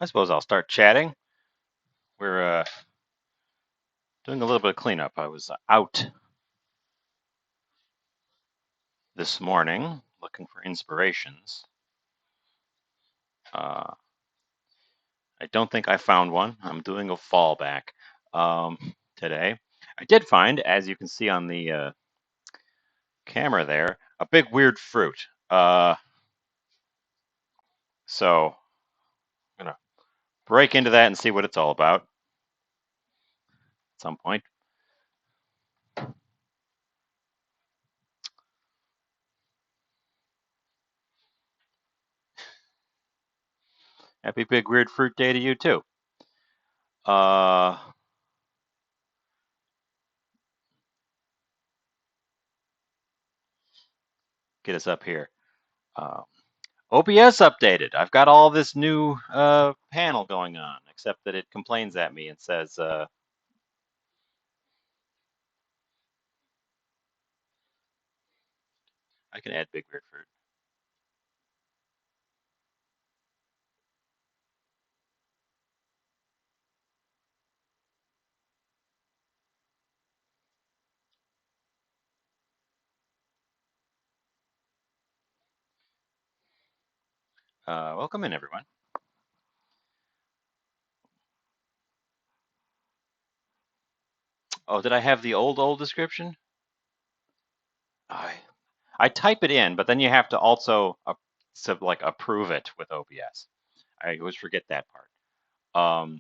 I suppose I'll start chatting. We're doing a little bit of cleanup. I was out this morning looking for inspirations. I don't think I found one. I'm doing a fallback today. I did find, as you can see on the camera there, a big weird fruit. So I'm gonna break into that and see what it's all about at some point. Happy big weird fruit day to you too. Uh, get us up here. Uh, OBS updated. I've got all this new panel going on, except that it complains at me and says, I can add big weird fruit. Welcome in, everyone. Oh, did I have the old description? I type it in, but then you have to also like approve it with OBS. I always forget that part.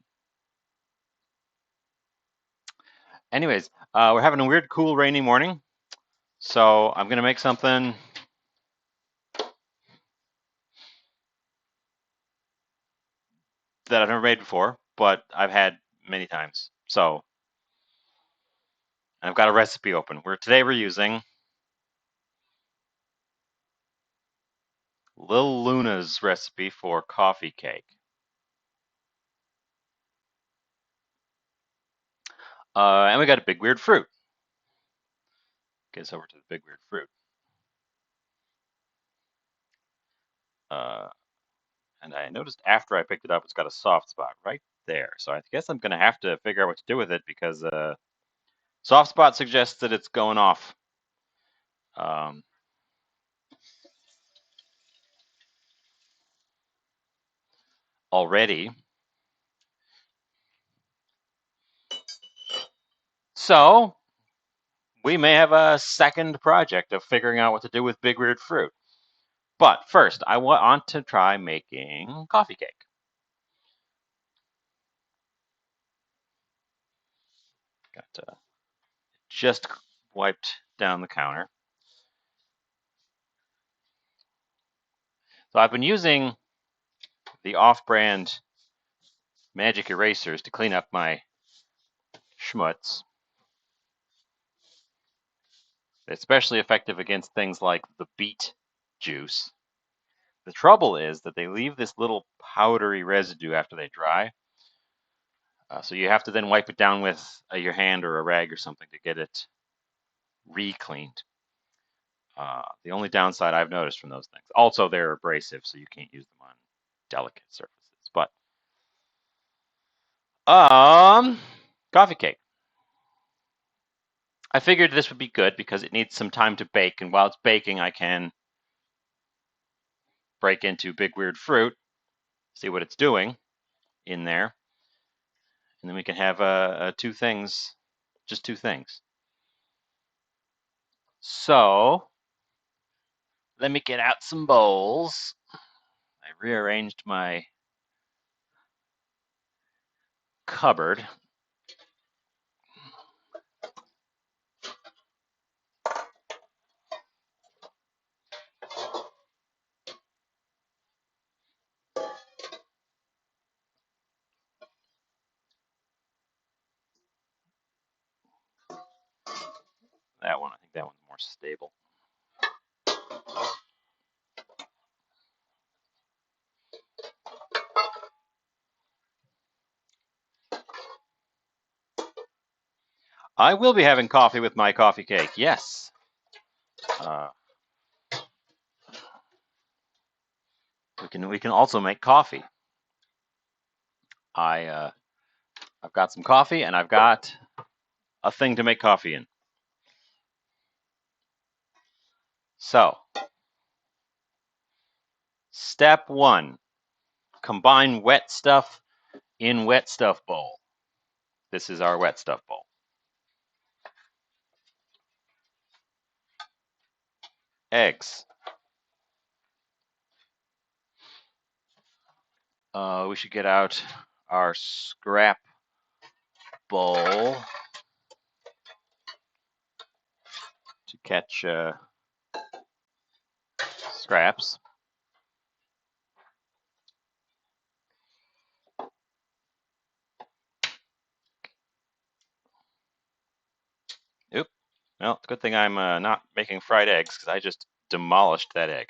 Anyways, we're having a weird, cool, rainy morning, so I'm gonna make something that I've never made before, but I've had many times. So I've got a recipe open. Today we're using Lil Luna's recipe for coffee cake. And we got a big weird fruit. Get us over to the big weird fruit. And I noticed after I picked it up, it's got a soft spot right there. So I guess I'm going to have to figure out what to do with it because soft spot suggests that it's going off. Um, already. So we may have a second project of figuring out what to do with big weird fruit. But first, I want to try making coffee cake. Got just wiped down the counter. So I've been using the off-brand magic erasers to clean up my schmutz. Especially effective against things like the beet juice. The trouble is that they leave this little powdery residue after they dry. So you have to then wipe it down with your hand or a rag or something to get it re-cleaned. The only downside I've noticed from those things. Also, they're abrasive, so you can't use them on delicate surfaces. But coffee cake. I figured this would be good because it needs some time to bake, and while it's baking, I can break into big weird fruit, see what it's doing in there, and then we can have two things, just two things. So let me get out some bowls. I rearranged my cupboard. That one, I think that one's more stable. I will be having coffee with my coffee cake, yes. We can also make coffee. I've got some coffee and I've got a thing to make coffee in. So, step 1, combine wet stuff in wet stuff bowl. This is our wet stuff bowl. Eggs. We should get out our scrap bowl to catch scraps. Oop. Well, it's a good thing I'm not making fried eggs because I just demolished that egg.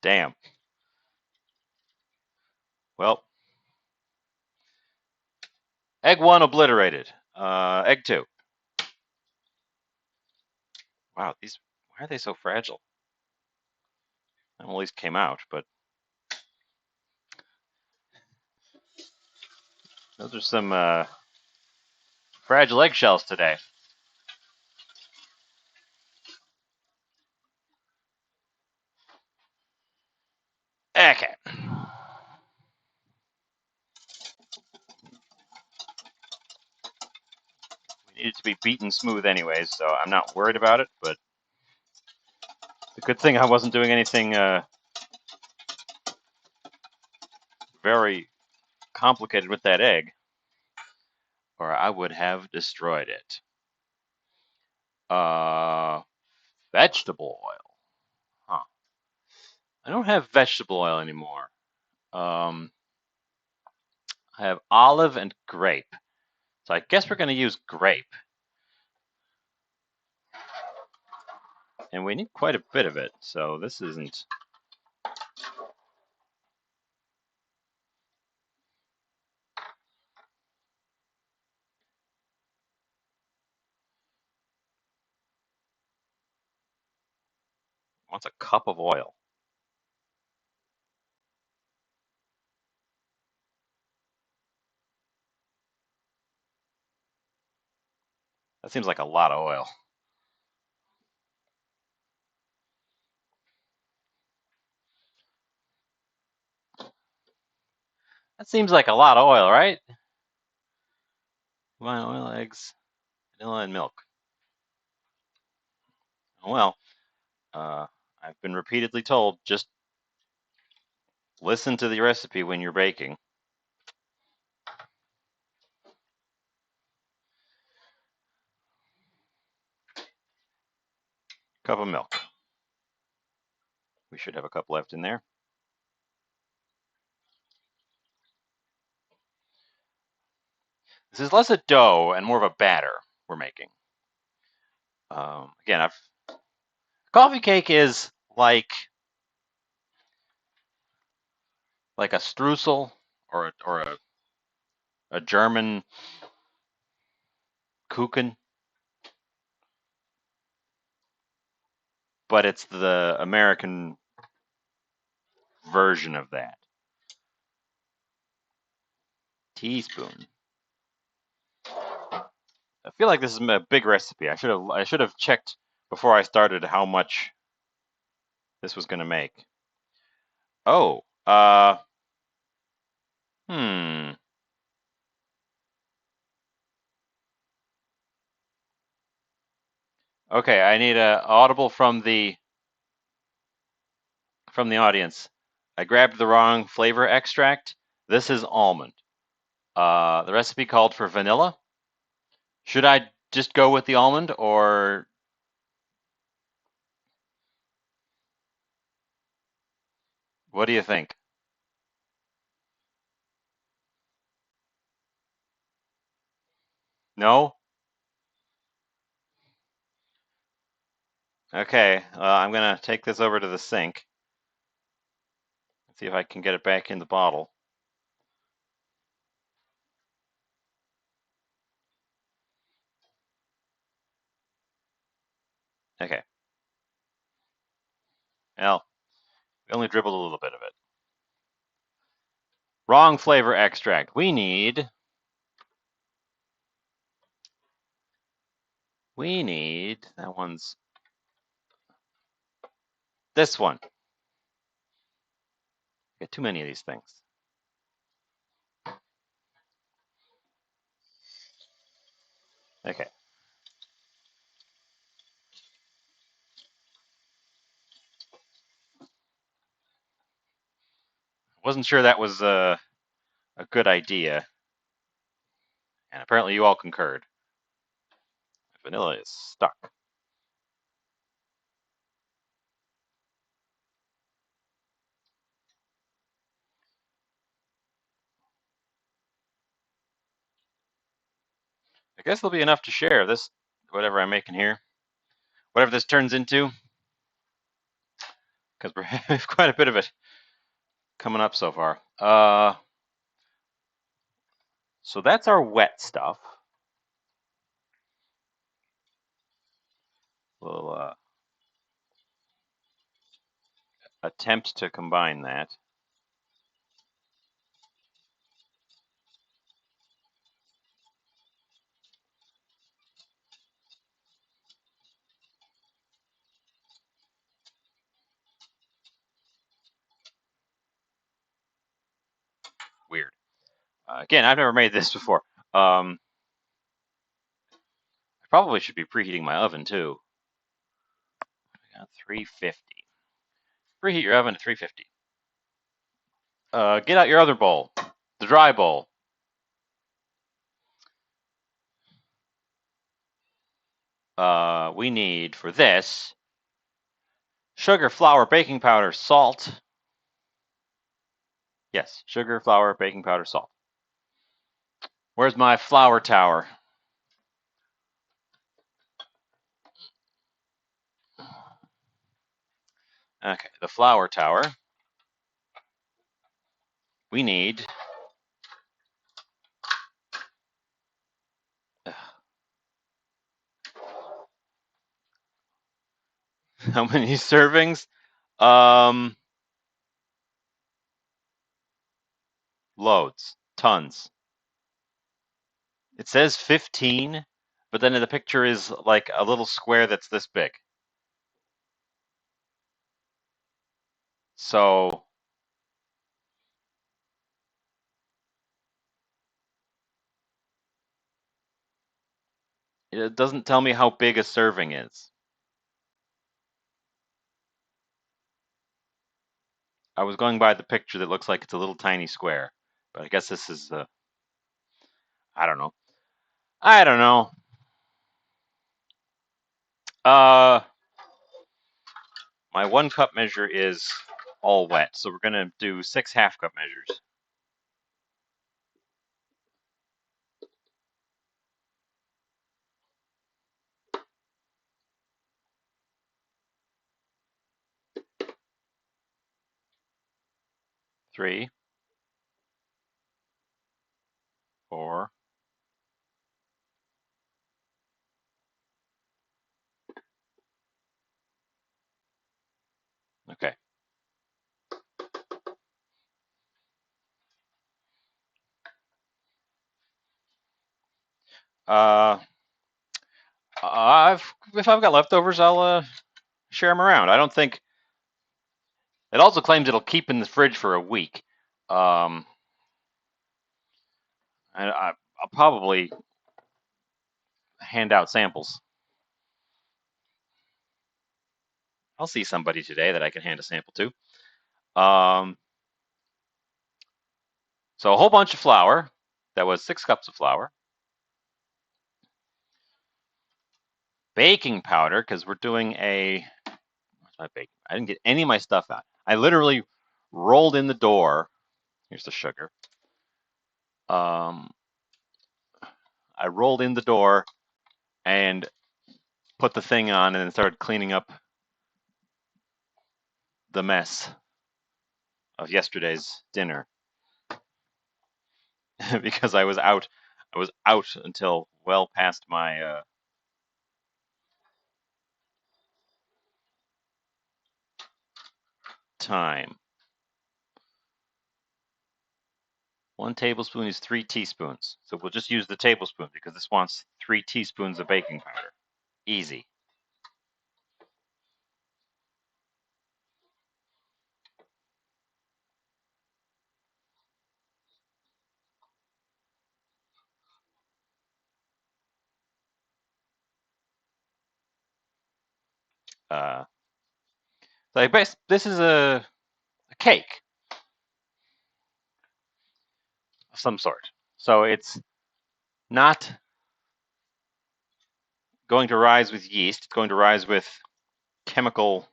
Damn. Well, egg 1 obliterated. Egg 2. Wow, these, why are they so fragile? Well, at least came out, but those are some fragile eggshells today. Okay. We need it to be beaten smooth anyways, so I'm not worried about it, but it's a good thing I wasn't doing anything very complicated with that egg, or I would have destroyed it. Vegetable oil. Huh. I don't have vegetable oil anymore. I have olive and grape. So I guess we're going to use grape. And we need quite a bit of it, so this isn't... Wants a cup of oil. That seems like a lot of oil. That seems like a lot of oil, right? Combine oil, eggs, vanilla, and milk. Well, I've been repeatedly told, just listen to the recipe when you're baking. Cup of milk. We should have a cup left in there. This is less a dough and more of a batter we're making. Again, coffee cake is like a streusel or a German Kuchen, but it's the American version of that. Teaspoon. I feel like this is a big recipe. I should have checked before I started how much this was going to make. Oh, hmm. Okay, I need a audible from the audience. I grabbed the wrong flavor extract. This is almond. The recipe called for vanilla. Should I just go with the almond, or what do you think? No? Okay, I'm gonna take this over to the sink. See if I can get it back in the bottle. Okay. Well, we only dribbled a little bit of it. Wrong flavor extract. We need that one's this one. Got too many of these things. Okay. Wasn't sure that was a good idea. And apparently you all concurred. Vanilla is stuck. I guess there'll be enough to share this, whatever I'm making here. Whatever this turns into. Because we have quite a bit of it coming up so far. So that's our wet stuff. We'll attempt to combine that. Weird. Again, I've never made this before. I probably should be preheating my oven too. 350. Preheat your oven to 350. Get out your other bowl, the dry bowl. We need for this sugar, flour, baking powder, salt. Yes, sugar, flour, baking powder, salt. Where's my flour tower? Okay, the flour tower. We need how many servings? Loads, tons. It says 15, but then the picture is like a little square that's this big. So it doesn't tell me how big a serving is. I was going by the picture that looks like it's a little tiny square, but I guess this is I don't know. I don't know. My 1 cup measure is all wet, so we're gonna do 6 half-cup measures. Three, 4, okay. If I've got leftovers, I'll share them around. I don't think it also claims it'll keep in the fridge for a week. And I'll probably hand out samples. I'll see somebody today that I can hand a sample to. So a whole bunch of flour. That was 6 cups of flour. Baking powder, because we're doing a. Where's my baking? I didn't get any of my stuff out. I literally rolled in the door. Here's the sugar. I rolled in the door and put the thing on and then started cleaning up the mess of yesterday's dinner because I was out. I was out until well past my time. 1 tablespoon is 3 teaspoons. So we'll just use the tablespoon because this wants 3 teaspoons of baking powder. Easy. So this is a cake of some sort. So it's not going to rise with yeast. It's going to rise with chemical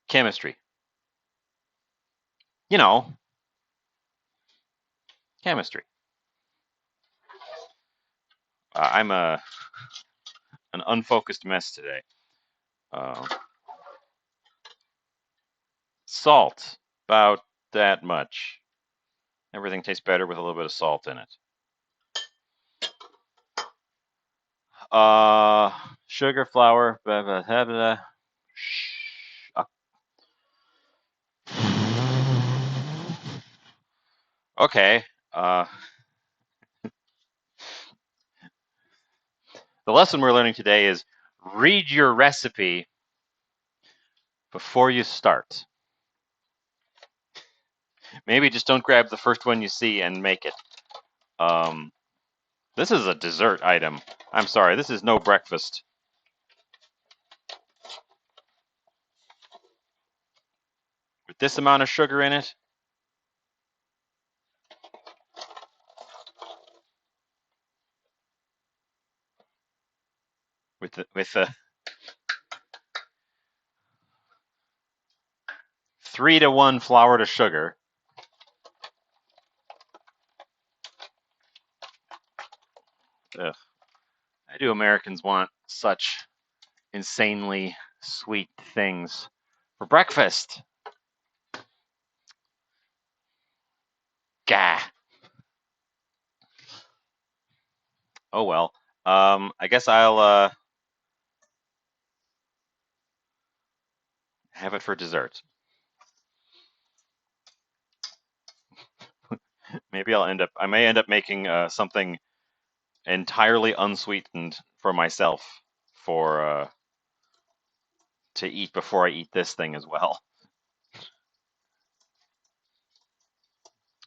chemistry. You know, chemistry. I'm an unfocused mess today. Salt, about that much. Everything tastes better with a little bit of salt in it. Sugar, flour, blah, blah, blah, blah. Okay. The lesson we're learning today is read your recipe before you start. Maybe just don't grab the first one you see and make it. This is a dessert item. I'm sorry, this is no breakfast. With this amount of sugar in it, with the 3-to-1 flour to sugar. Ugh. Why do Americans want such insanely sweet things for breakfast? Gah. Oh well. I guess I'll have it for dessert. Maybe I may end up making something entirely unsweetened for myself to eat before I eat this thing as well.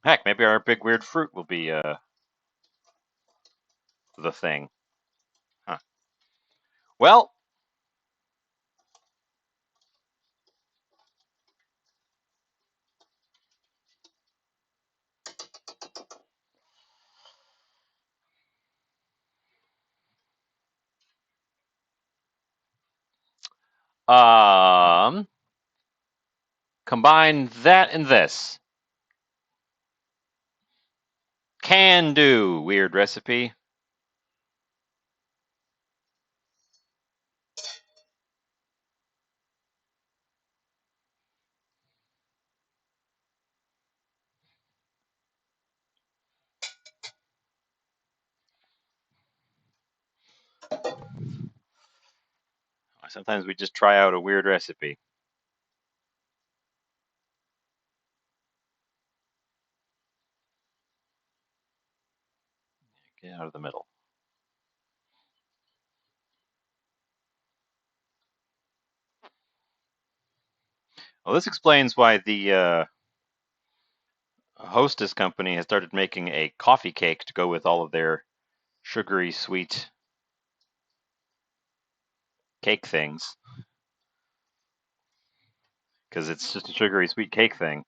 Heck, maybe our big weird fruit will be the thing. Huh. Well, combine that and this. Can do, weird recipe. Sometimes we just try out a weird recipe. Get out of the middle. Well, this explains why the Hostess company has started making a coffee cake to go with all of their sugary sweet cake things. Because it's just a sugary sweet cake thing.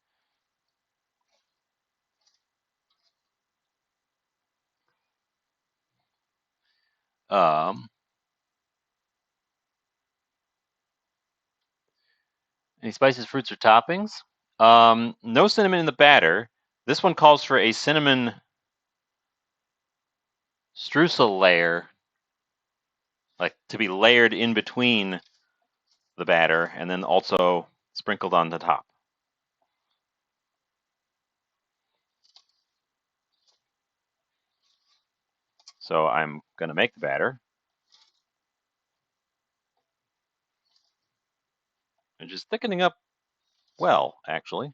Any spices, fruits, or toppings? No cinnamon in the batter. This one calls for a cinnamon streusel layer, like to be layered in between the batter and then also sprinkled on the top. So I'm going to make the batter. And just thickening up well, actually.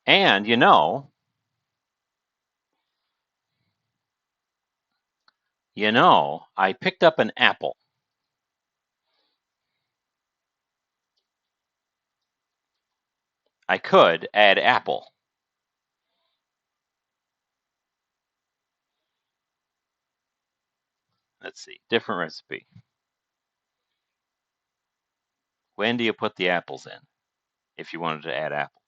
And you know, I picked up an apple. I could add apple. Let's see, different recipe. When do you put the apples in if you wanted to add apple?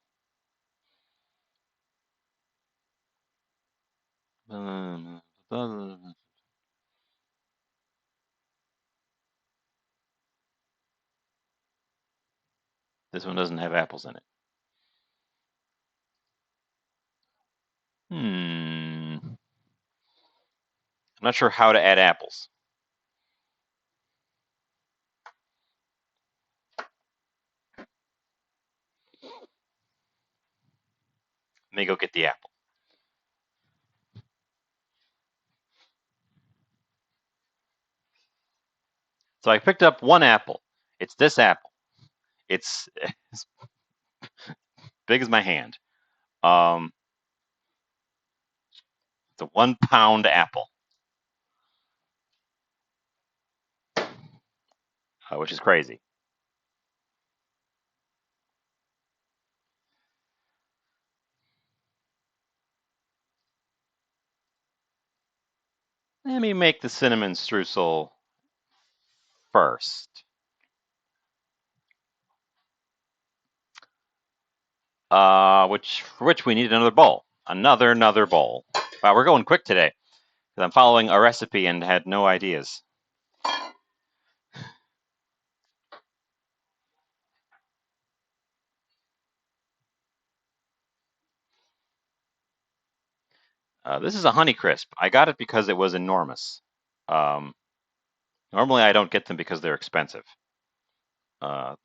This one doesn't have apples in it. I'm not sure how to add apples. Let me go get the apple. So I picked up one apple. It's this apple. It's as big as my hand. It's a 1 pound apple, which is crazy. Let me make the cinnamon streusel first. For which we need another bowl. Another bowl. Wow, we're going quick today because I'm following a recipe and had no ideas. This is a Honeycrisp. I got it because it was enormous. Normally I don't get them because they're expensive.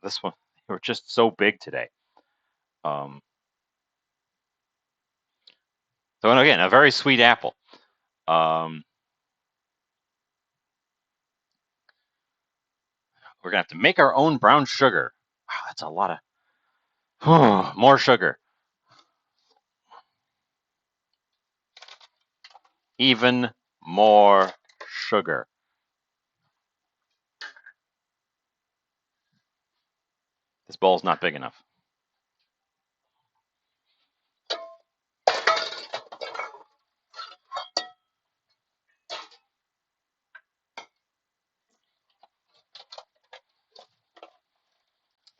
This one, they were just so big today. So again, a very sweet apple. We're gonna have to make our own brown sugar. Wow, that's a lot of more sugar. Even more sugar. This bowl's not big enough.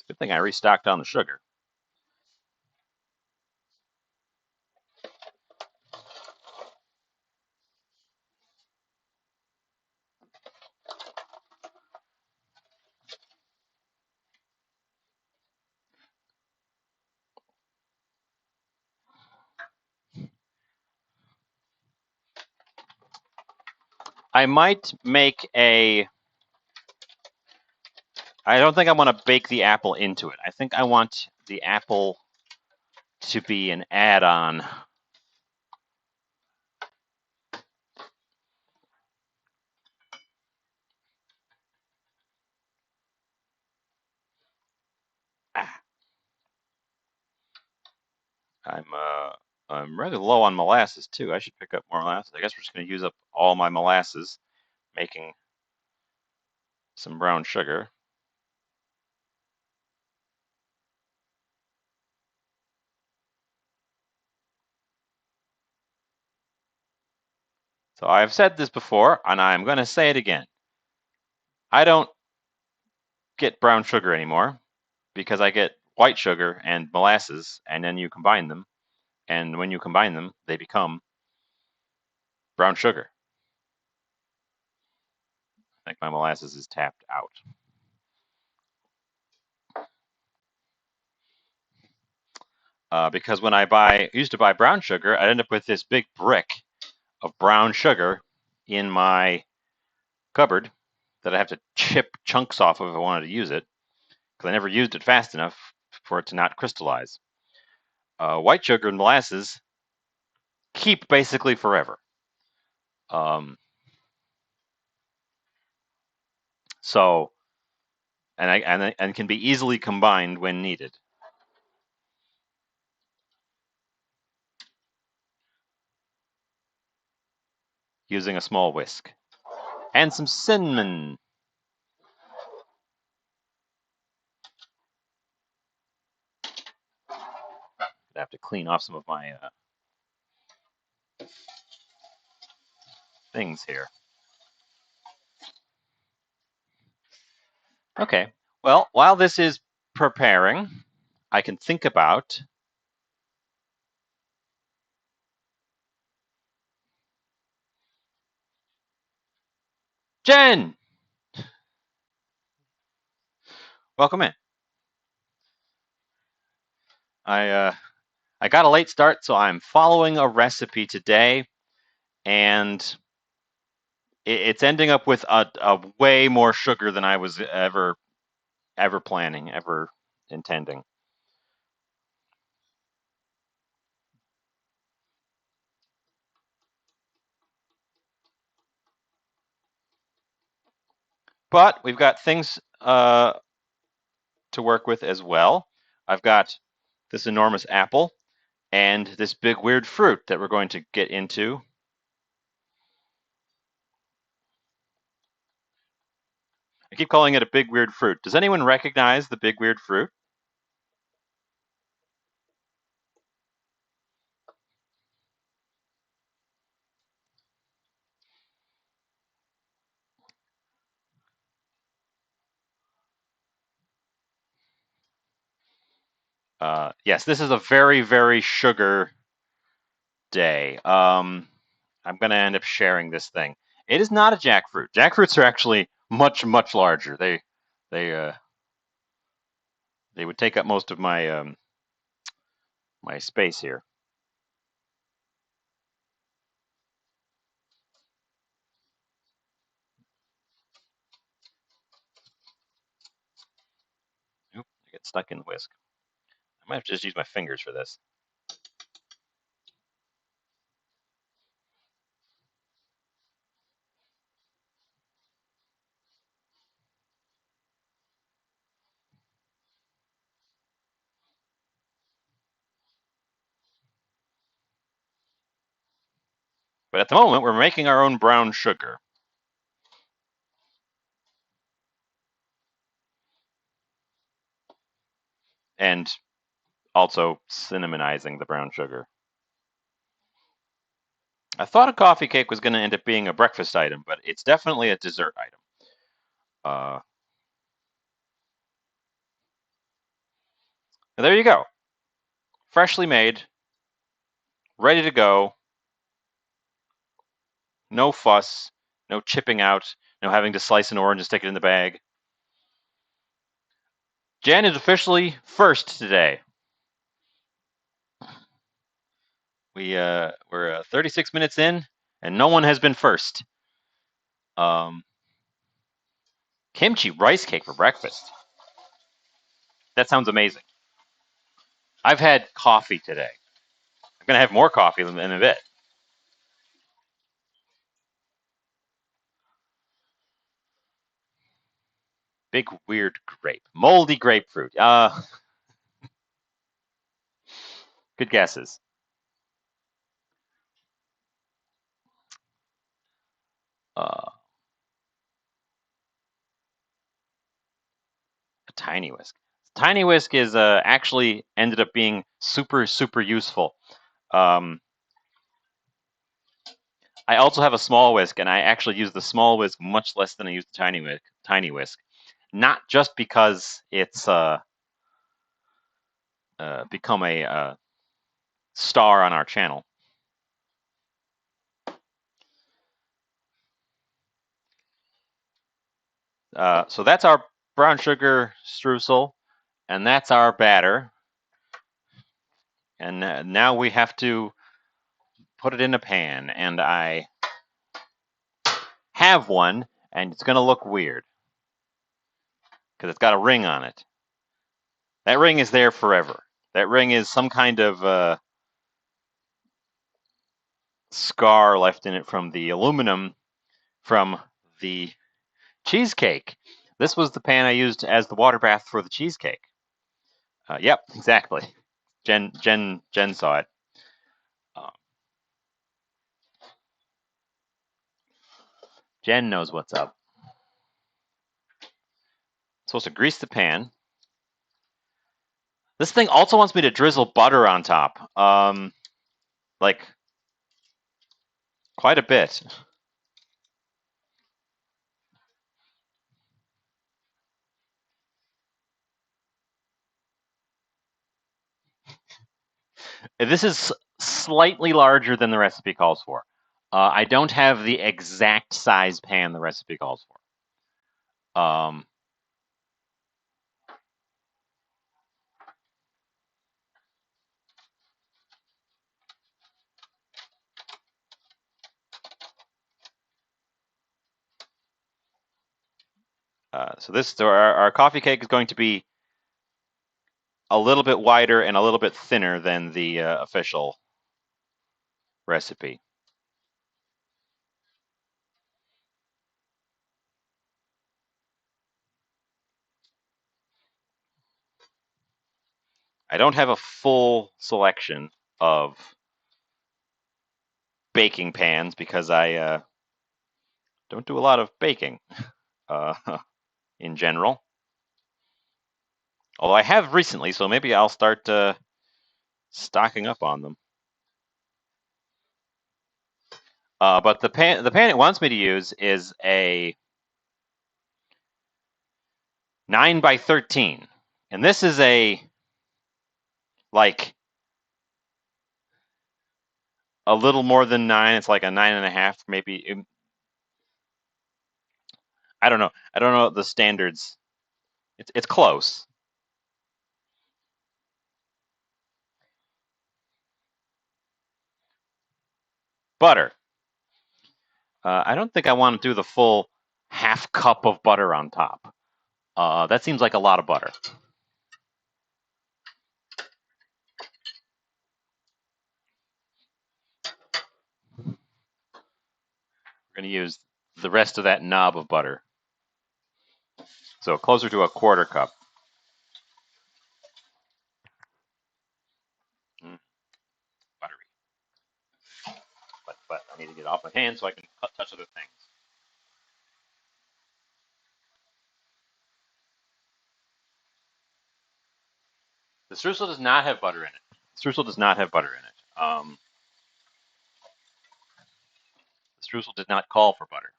Good thing I restocked on the sugar. I might make a. I don't think I want to bake the apple into it. I think I want the apple to be an add-on. I'm rather low on molasses too. I should pick up more molasses. I guess we're just going to use up all my molasses making some brown sugar. So I've said this before, and I'm going to say it again. I don't get brown sugar anymore because I get white sugar and molasses, and then you combine them, and when you combine them, they become brown sugar. I think my molasses is tapped out. Because when I used to buy brown sugar, I'd end up with this big brick of brown sugar in my cupboard that I have to chip chunks off of if I wanted to use it, because I never used it fast enough for it to not crystallize. White sugar and molasses keep basically forever. So, and can be easily combined when needed. using a small whisk. And some cinnamon. I have to clean off some of my things here. Okay. Well, while this is preparing, I can think about Jen. Welcome in. I got a late start, so I'm following a recipe today, and it's ending up with a way more sugar than I was ever planning, ever intending. But we've got things to work with as well. I've got this enormous apple and this big weird fruit that we're going to get into. I keep calling it a big weird fruit. Does anyone recognize the big weird fruit? Yes, this is a very, very sugar day. I'm going to end up sharing this thing. It is not a jackfruit. Jackfruits are actually much, much larger. They would take up most of my my space here. Oop, I get stuck in the whisk. I might have to just use my fingers for this. But at the moment, we're making our own brown sugar. And also cinnamonizing the brown sugar. I thought a coffee cake was going to end up being a breakfast item, but it's definitely a dessert item. There you go. Freshly made, ready to go. No fuss, no chipping out, no having to slice an orange and stick it in the bag. Jen is officially first today. We're 36 minutes in, and no one has been first. Kimchi rice cake for breakfast. That sounds amazing. I've had coffee today. I'm gonna have more coffee in a bit. Big weird grape, moldy grapefruit. Good guesses. A tiny whisk. Tiny whisk is actually ended up being super useful. I also have a small whisk, and I actually use the small whisk much less than I use the tiny whisk. Not just because it's become a star on our channel. So that's our brown sugar streusel, and that's our batter. And now we have to put it in a pan, and I have one, and it's going to look weird because it's got a ring on it. That ring is there forever. That ring is some kind of scar left in it from the aluminum from the cheesecake. This was the pan I used as the water bath for the cheesecake. Yep, exactly. Jen saw it. Jen knows what's up. Supposed to grease the pan. This thing also wants me to drizzle butter on top. Like, quite a bit. This is slightly larger than the recipe calls for. I don't have the exact size pan the recipe calls for. So our coffee cake is going to be a little bit wider and a little bit thinner than the official recipe. I don't have a full selection of baking pans because I don't do a lot of baking uh, in general. Although I have recently, so maybe I'll start stocking up on them. But the pan it wants me to use is a 9 by 13, and this is like a little more than 9. It's like a 9.5, maybe. I don't know. I don't know the standards. It's close. Butter. I don't think I want to do the full half cup of butter on top. That seems like a lot of butter. We're going to use the rest of that knob of butter. So closer to a quarter cup. Buttery. But I need to get off my hand so I can touch other things. The streusel does not have butter in it. The streusel does not have butter in it. The streusel did not call for butter.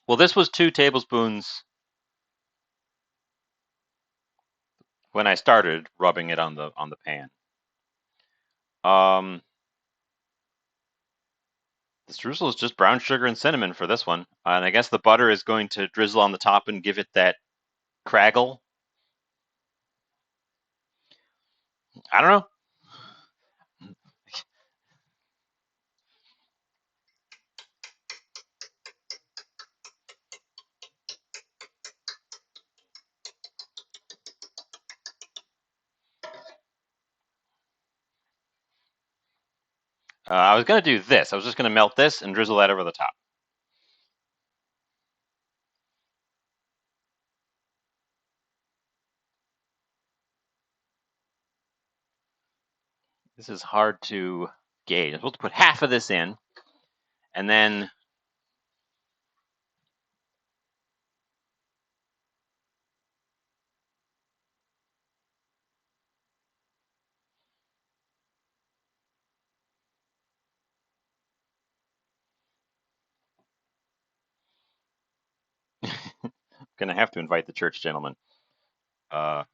Well, this was 2 tablespoons when I started rubbing it on the pan. The streusel is just brown sugar and cinnamon for this one, and I guess the butter is going to drizzle on the top and give it that craggle. I don't know. I was going to do this. I was just going to melt this and drizzle that over the top. This is hard to gauge. I'm supposed to put half of this in, and then I'm going to have to invite the church gentleman. I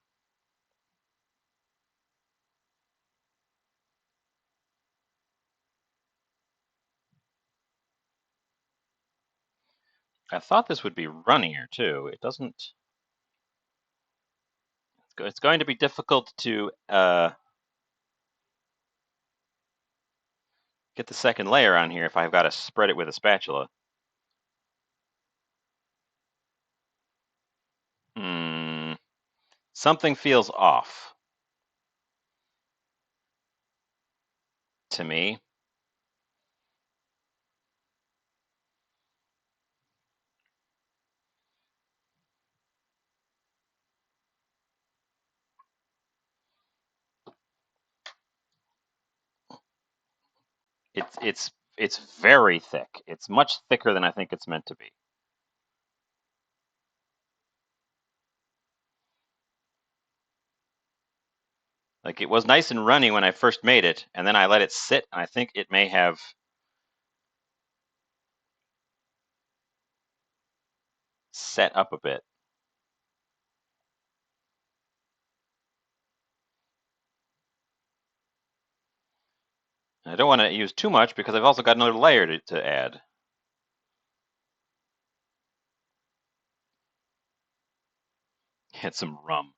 thought this would be runnier too. It doesn't. It's going to be difficult to get the second layer on here if I've got to spread it with a spatula. Something feels off to me. It's very thick. It's much thicker than I think it's meant to be. Like it was nice and runny when I first made it, and then I let it sit, and I think it may have set up a bit. And I don't want to use too much because I've also got another layer to add. Get some rum.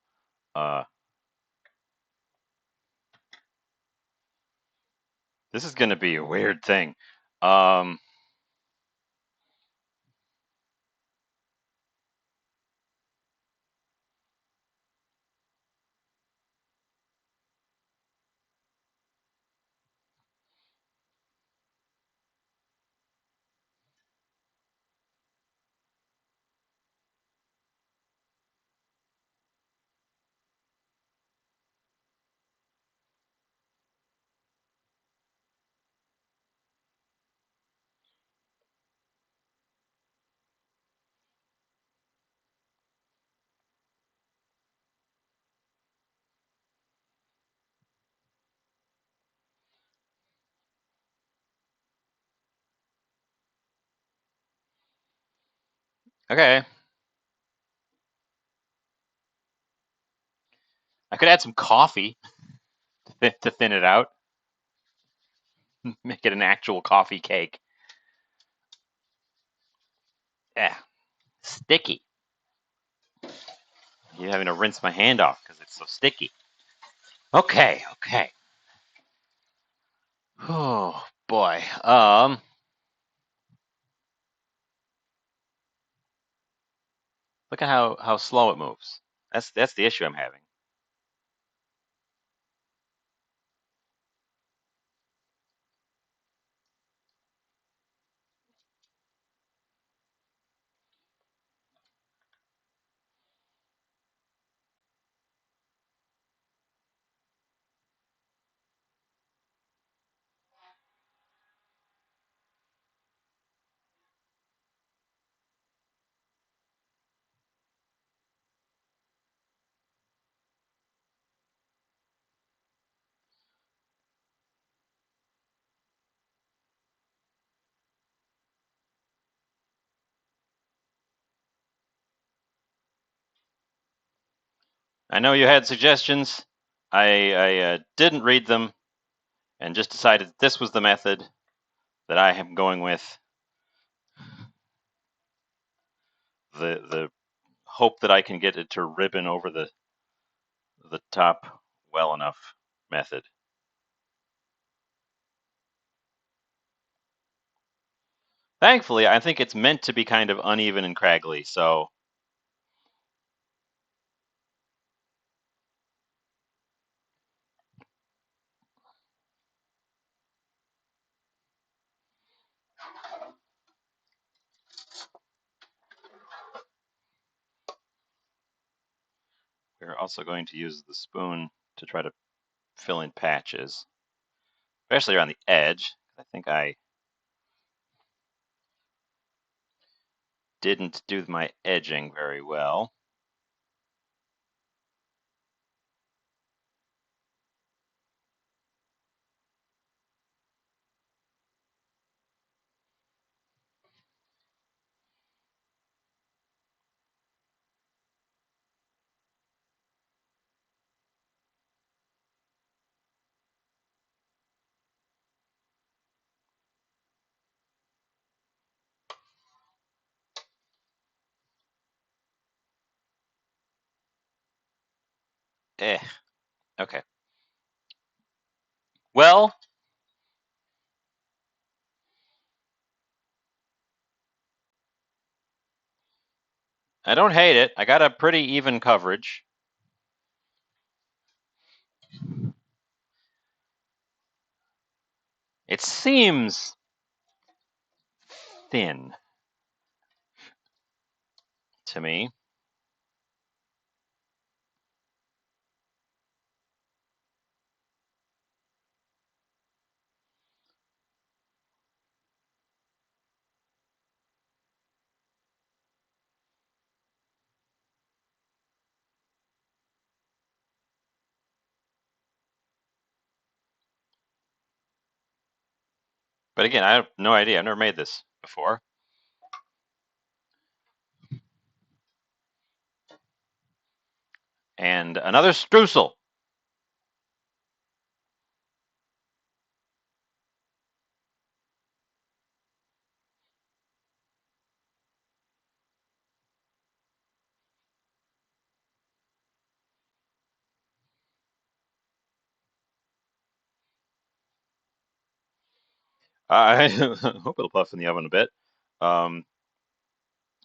This is going to be a weird thing. Um, okay. I could add some coffee to thin it out, make it an actual coffee cake. Yeah, sticky. You're having to rinse my hand off because it's so sticky. Okay, okay. Oh boy. Look at how slow it moves. That's the issue I'm having. I know you had suggestions. I didn't read them and just decided this was the method that I am going with. The hope that I can get it to ribbon over the top well enough method. Thankfully, I think it's meant to be kind of uneven and craggly, so we're also going to use the spoon to try to fill in patches, especially around the edge. I think I didn't do my edging very well. Eh, okay. Well, I don't hate it. I got a pretty even coverage. It seems thin to me. But again, I have no idea. I've never made this before. And another streusel. I hope it'll puff in the oven a bit. Um,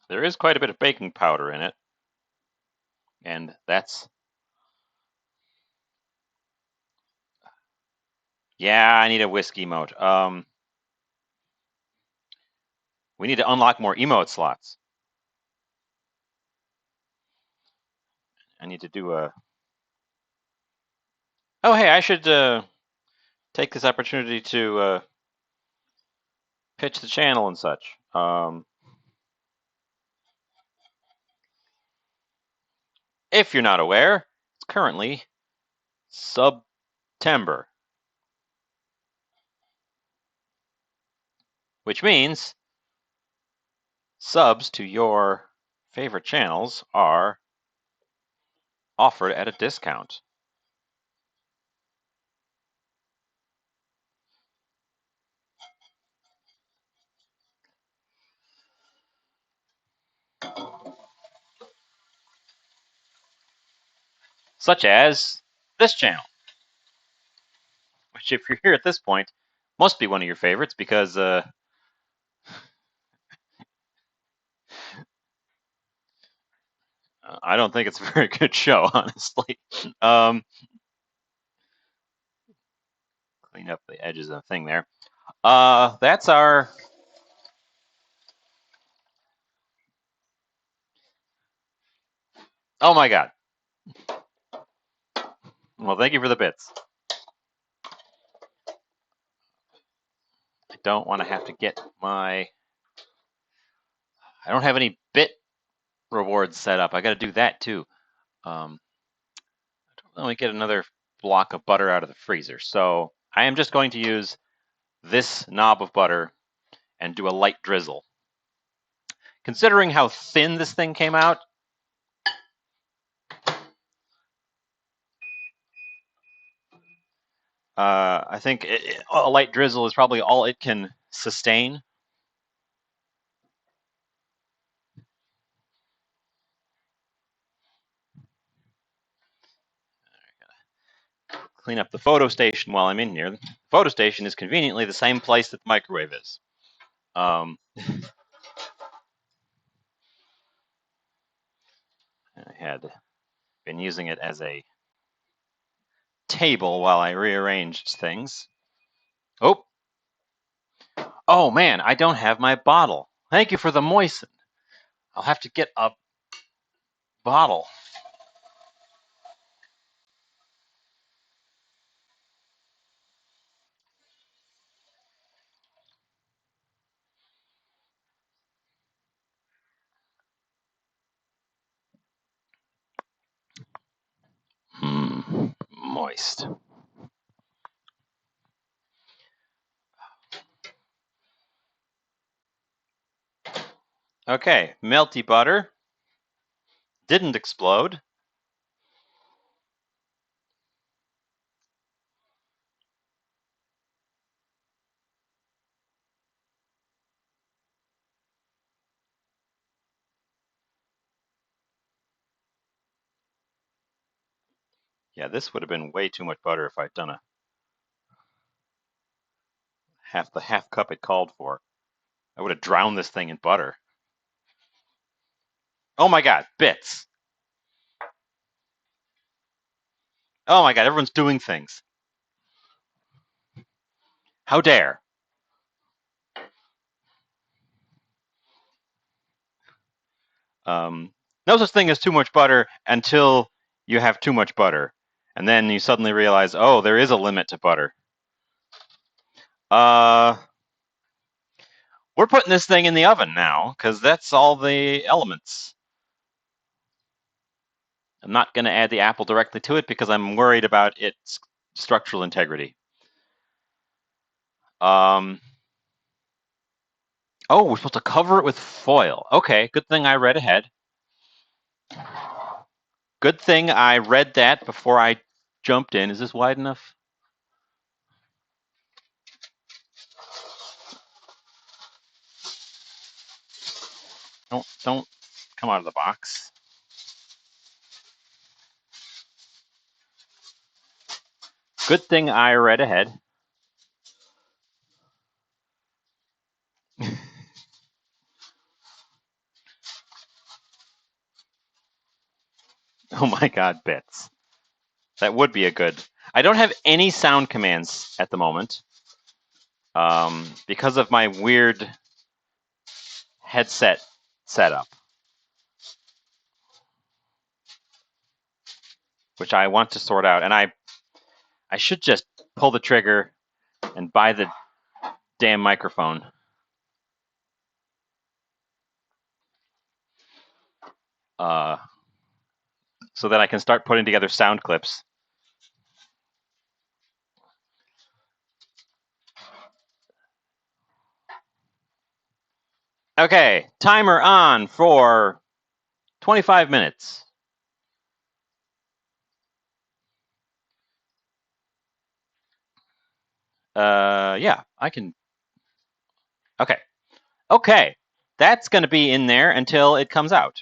there is quite a bit of baking powder in it, and that's, yeah, I need a whiskey emote. We need to unlock more emote slots. I need to do a. Oh, hey, I should take this opportunity to pitch the channel and such. If you're not aware, it's currently September, which means subs to your favorite channels are offered at a discount. Such as this channel, which, if you're here at this point, must be one of your favorites because I don't think it's a very good show, honestly. Clean up the edges of the thing there. That's our. Oh my god. Well, thank you for the bits. I don't want to have to get my. I don't have any bit rewards set up. I got to do that too. Let me get another block of butter out of the freezer. So I am just going to use this knob of butter and do a light drizzle. Considering how thin this thing came out, I think a light drizzle is probably all it can sustain. Clean up the photo station while I'm in here. The photo station is conveniently the same place that the microwave is. I had been using it as a table while I rearranged things. Oh man, I don't have my bottle. Thank you for the moisten. I'll have to get a bottle. Moist. Okay, melty butter. Didn't explode. Yeah, this would have been way too much butter if I'd done a half cup it called for. I would have drowned this thing in butter. Oh my god, bits. Oh my god, everyone's doing things. How dare. No such thing as too much butter until you have too much butter. And then you suddenly realize, oh, there is a limit to butter. We're putting this thing in the oven now, because that's all the elements. I'm not going to add the apple directly to it because I'm worried about its structural integrity. Oh, we're supposed to cover it with foil. Okay, good thing I read ahead. Good thing I read that before I jumped in. Is this wide enough? Don't come out of the box. Good thing I read ahead. Oh my god, bits. That would be a good... I don't have any sound commands at the moment. Because of my weird headset setup. Which I want to sort out. And I should just pull the trigger and buy the damn microphone. So that I can start putting together sound clips. Okay, timer on for 25 minutes. Yeah, I can. Okay. Okay, that's going to be in there until it comes out.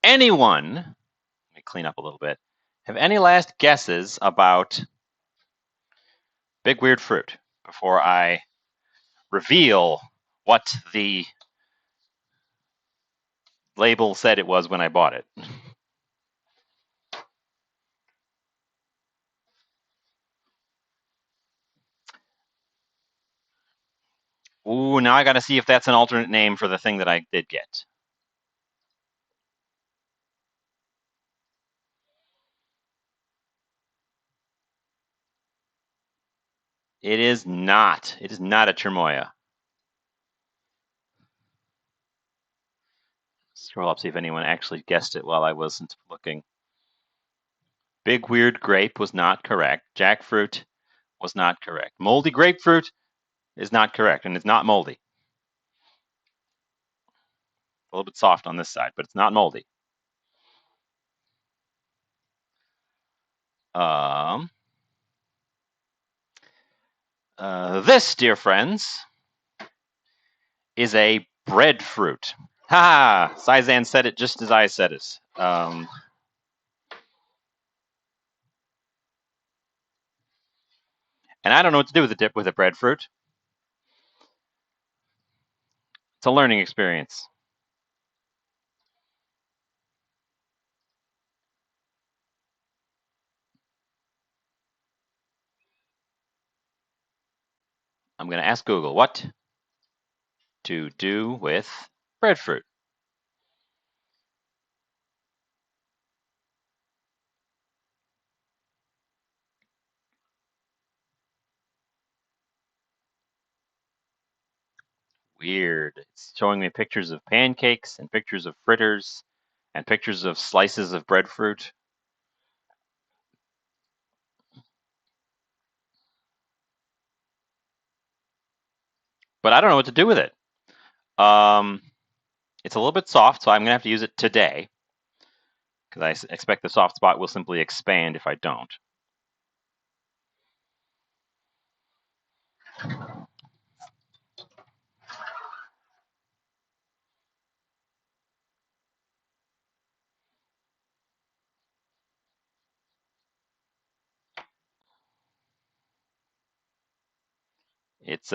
Anyone, let me clean up a little bit, have any last guesses about Big Weird Fruit before I reveal what the label said it was when I bought it? Ooh, now I got to see if that's an alternate name for the thing that I did get. It is not. It is not a Cherimoya. Scroll up, see if anyone actually guessed it while I wasn't looking. Big Weird Grape was not correct. Jackfruit was not correct. Moldy Grapefruit is not correct, and it's not moldy. A little bit soft on this side, but it's not moldy. This, dear friends, is a breadfruit. Ha! Saizan said it just as I said it. And I don't know what to do with a dip with a breadfruit. It's a learning experience. I'm going to ask Google what to do with breadfruit. Weird. It's showing me pictures of pancakes and pictures of fritters and pictures of slices of breadfruit. But I don't know what to do with it. It's a little bit soft, so I'm going to have to use it today because I expect the soft spot will simply expand if I don't. It's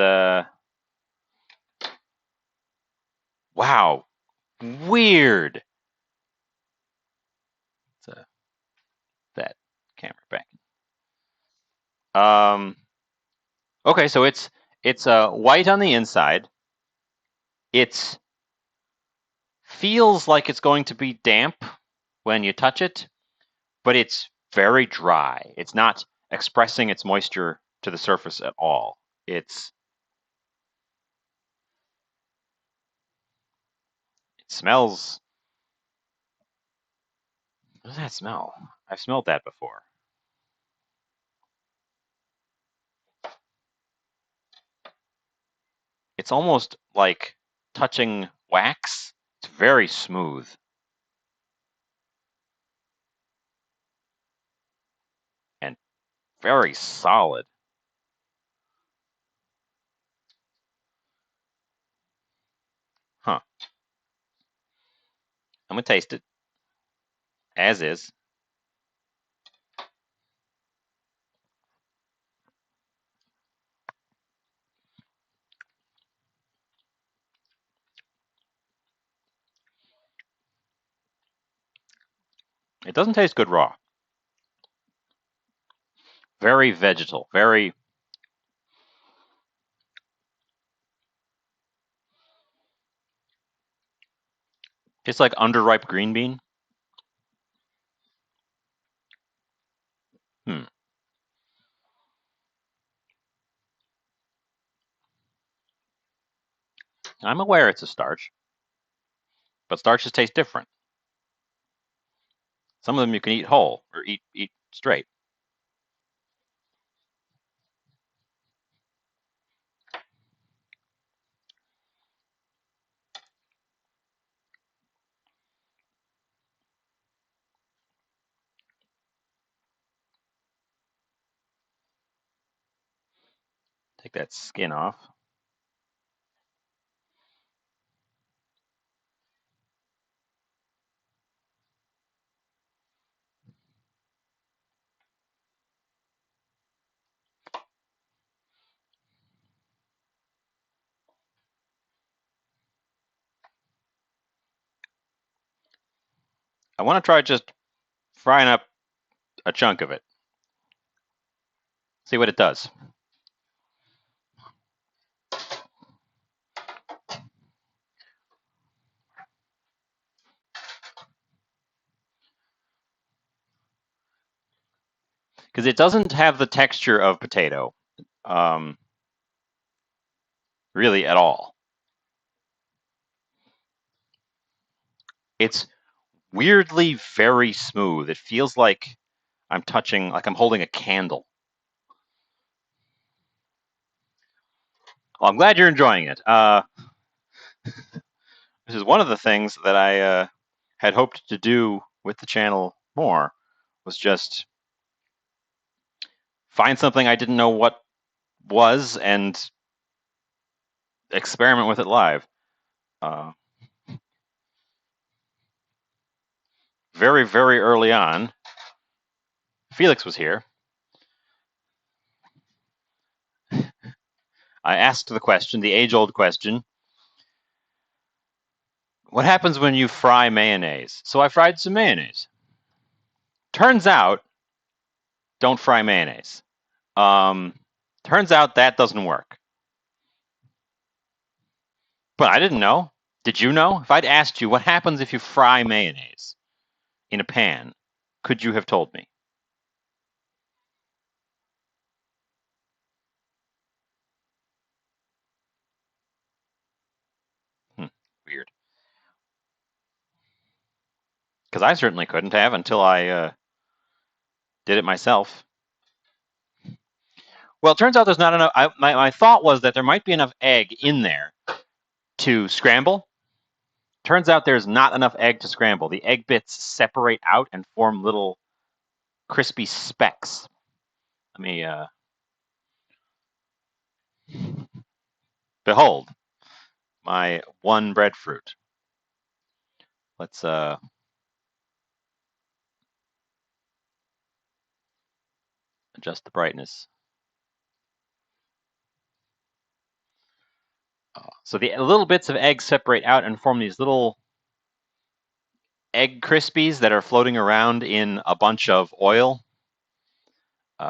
wow, weird. It's that camera back. Okay, so it's white on the inside. It feels like it's going to be damp when you touch it, but it's very dry. It's not expressing its moisture to the surface at all. It smells What does that smell? I've smelled that before. It's almost like touching wax. It's very smooth. And very solid. Huh. I'm going to taste it. As is. It doesn't taste good raw. Very vegetal. Very... Tastes like underripe green bean. I'm aware it's a starch. But starches taste different. Some of them you can eat whole or eat straight. Take that skin off. I want to try just frying up a chunk of it. See what it does. Because it doesn't have the texture of potato, really at all. It's weirdly very smooth. It feels like I'm touching, like I'm holding a candle. Well, I'm glad you're enjoying it. This is one of the things that I had hoped to do with the channel more, was just find something I didn't know what was and experiment with it live. Very, very early on, Felix was here. I asked the question, the age-old question, what happens when you fry mayonnaise? So I fried some mayonnaise. Turns out, don't fry mayonnaise. Turns out that doesn't work. But I didn't know. Did you know? If I'd asked you what happens if you fry mayonnaise in a pan, could you have told me? Weird. Because I certainly couldn't have until I did it myself. Well, it turns out there's not enough. My thought was that there might be enough egg in there to scramble. Turns out there's not enough egg to scramble. The egg bits separate out and form little crispy specks. Let me behold my one breadfruit. Let's adjust the brightness. So the little bits of egg separate out and form these little egg crispies that are floating around in a bunch of oil.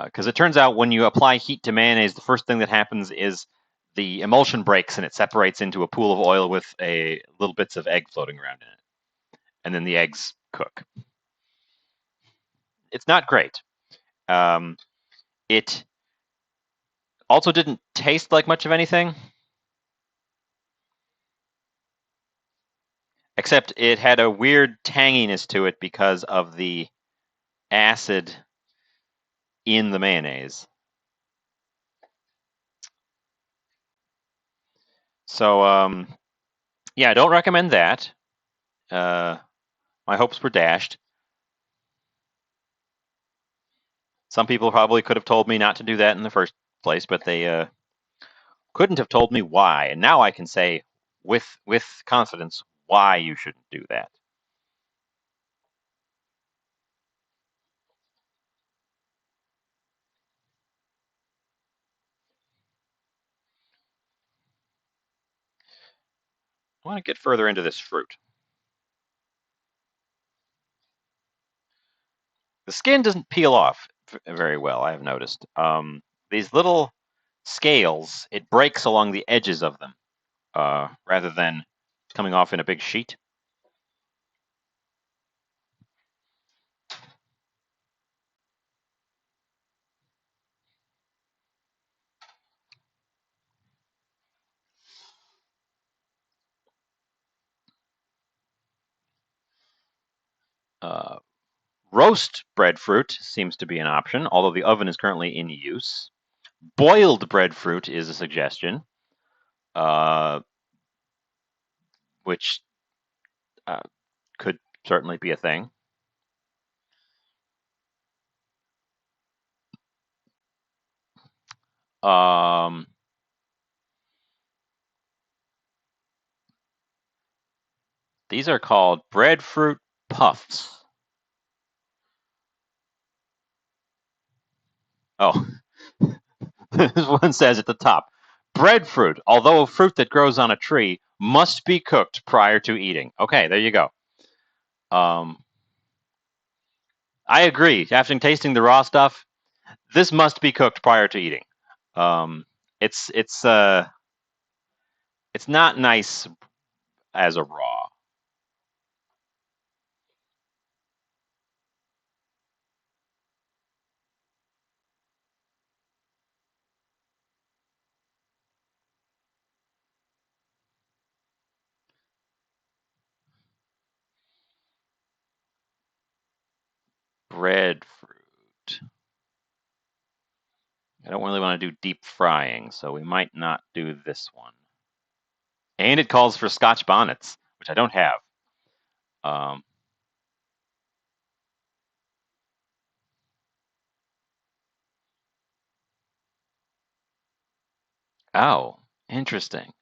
Because it turns out when you apply heat to mayonnaise, the first thing that happens is the emulsion breaks and it separates into a pool of oil with little bits of egg floating around in it. And then the eggs cook. It's not great. It also didn't taste like much of anything. Except it had a weird tanginess to it because of the acid in the mayonnaise. So, yeah, I don't recommend that. My hopes were dashed. Some people probably could have told me not to do that in the first place, but they couldn't have told me why. And now I can say with confidence why you shouldn't do that. I want to get further into this fruit. The skin doesn't peel off very well, I've noticed. These little scales, it breaks along the edges of them rather than coming off in a big sheet. Roast breadfruit seems to be an option, although the oven is currently in use. Boiled breadfruit is a suggestion, which could certainly be a thing. These are called breadfruit puffs. Oh, this one says at the top, breadfruit, although a fruit that grows on a tree, must be cooked prior to eating. Okay, there you go. I agree. After tasting the raw stuff, this must be cooked prior to eating. It's not nice as a raw. Breadfruit. I don't really want to do deep frying, so we might not do this one. And it calls for Scotch bonnets, which I don't have. Um, oh, interesting.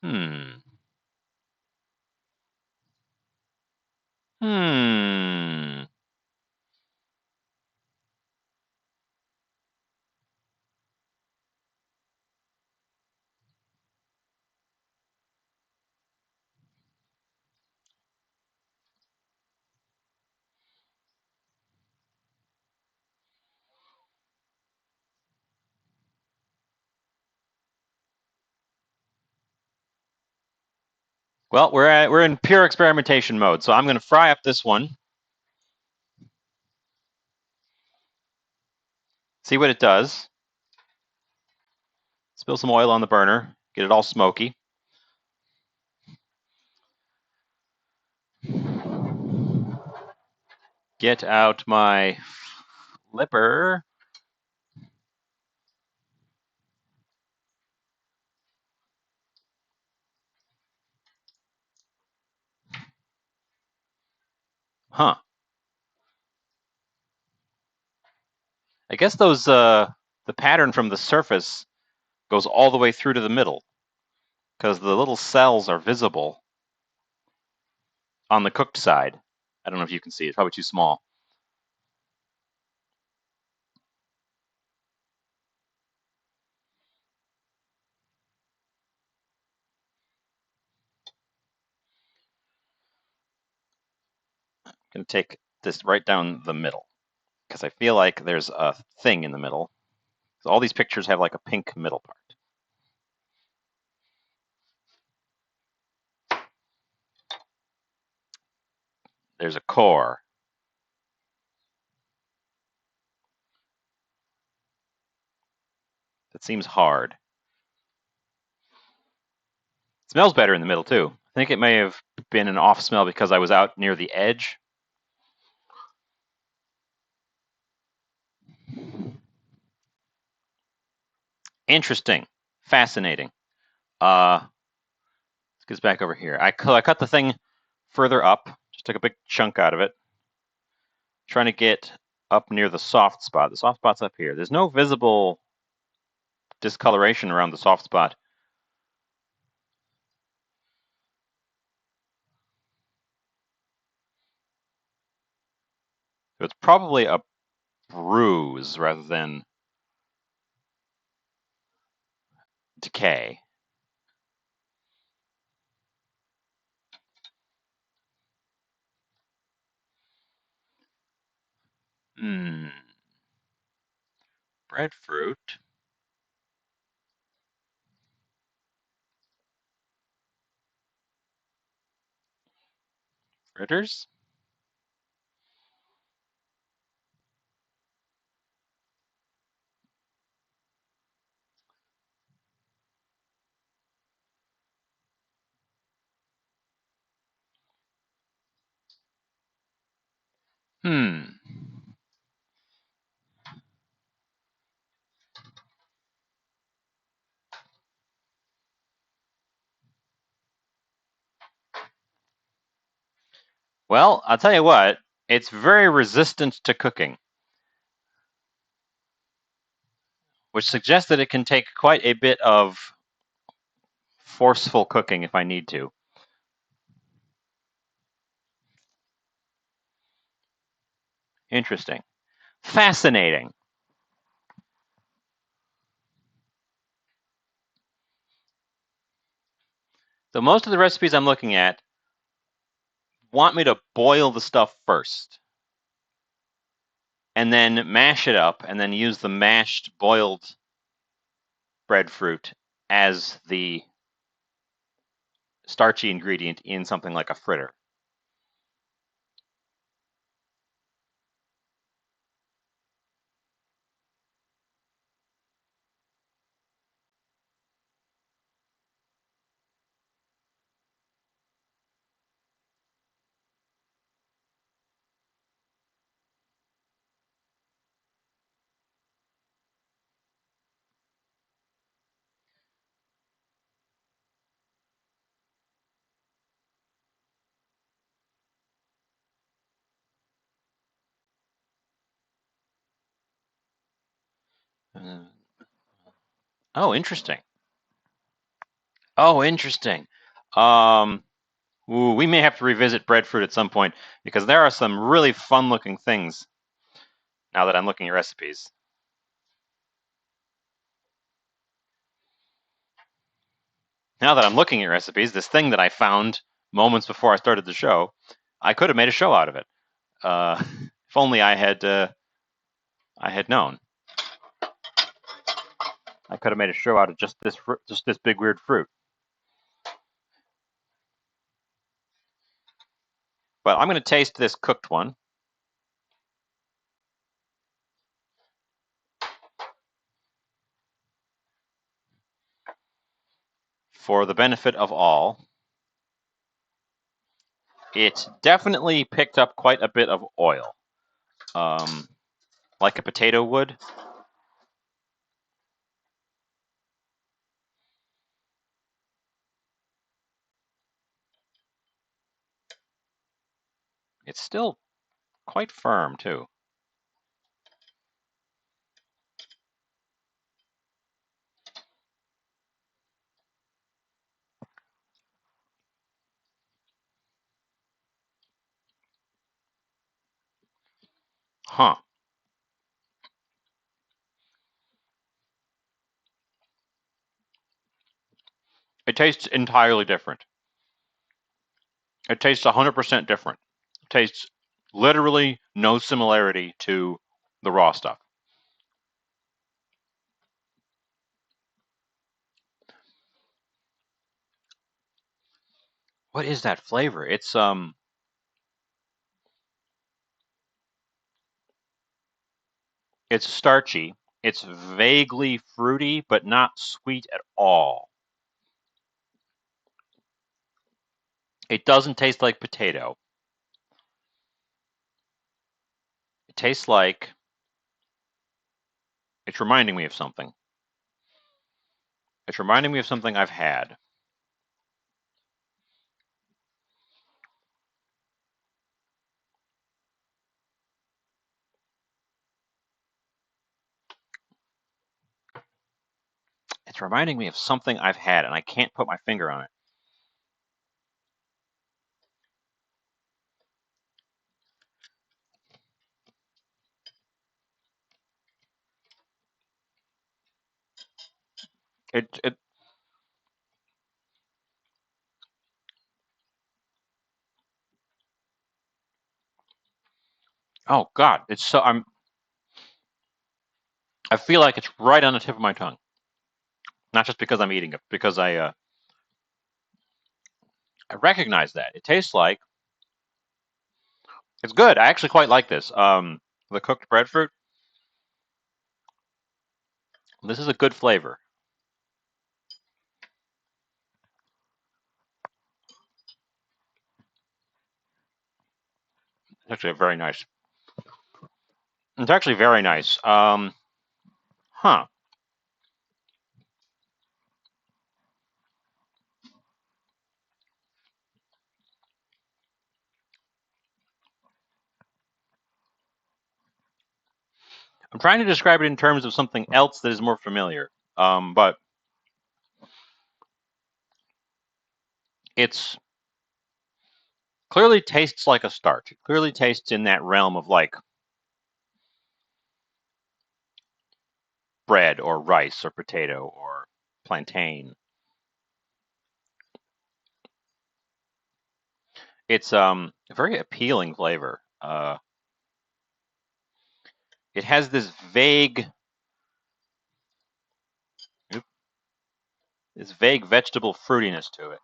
Hmm. Hmm. Well, we're in pure experimentation mode, so I'm going to fry up this one. See what it does. Spill some oil on the burner. Get it all smoky. Get out my flipper. Huh. I guess those the pattern from the surface goes all the way through to the middle because the little cells are visible on the cooked side. I don't know if you can see. It's probably too small. I'm going to take this right down the middle because I feel like there's a thing in the middle. So all these pictures have like a pink middle part. There's a core. That seems hard. It smells better in the middle too. think it may have been an off smell because I was out near the edge. Interesting. Fascinating. Let's get back over here. I cut the thing further up. Just took a big chunk out of it. Trying to get up near the soft spot. The soft spot's up here. There's no visible discoloration around the soft spot. So it's probably a bruise rather than decay. Breadfruit. Fritters? Well, I'll tell you what, it's very resistant to cooking, which suggests that it can take quite a bit of forceful cooking if I need to. Interesting. Fascinating. So most of the recipes I'm looking at want me to boil the stuff first and then mash it up and then use the mashed boiled breadfruit as the starchy ingredient in something like a fritter. Oh, interesting. Oh, interesting. We may have to revisit breadfruit at some point because there are some really fun-looking things now that I'm looking at recipes. Now that I'm looking at recipes, this thing that I found moments before I started the show, I could have made a show out of it. If only I had known. I could have made a show out of just this big weird fruit. But I'm going to taste this cooked one. For the benefit of all. It definitely picked up quite a bit of oil, like a potato would. It's still quite firm, too. Huh. It tastes entirely different. It tastes 100% different. It tastes literally no similarity to the raw stuff. What is that flavor? It's starchy. It's vaguely fruity, but not sweet at all. It doesn't taste like potato. It tastes like it's reminding me of something. It's reminding me of something I've had. It's reminding me of something I've had, and I can't put my finger on it. It oh God, it's so I feel like it's right on the tip of my tongue. Not just because I'm eating it, because I recognize that. It tastes like it's good. I actually quite like this. The cooked breadfruit. This is a good flavor. It's actually very nice. It's actually very nice. Huh. I'm trying to describe it in terms of something else that is more familiar. But it's clearly tastes like a starch. It clearly tastes in that realm of like bread or rice or potato or plantain. It's a very appealing flavor. It has this vague vegetable fruitiness to it.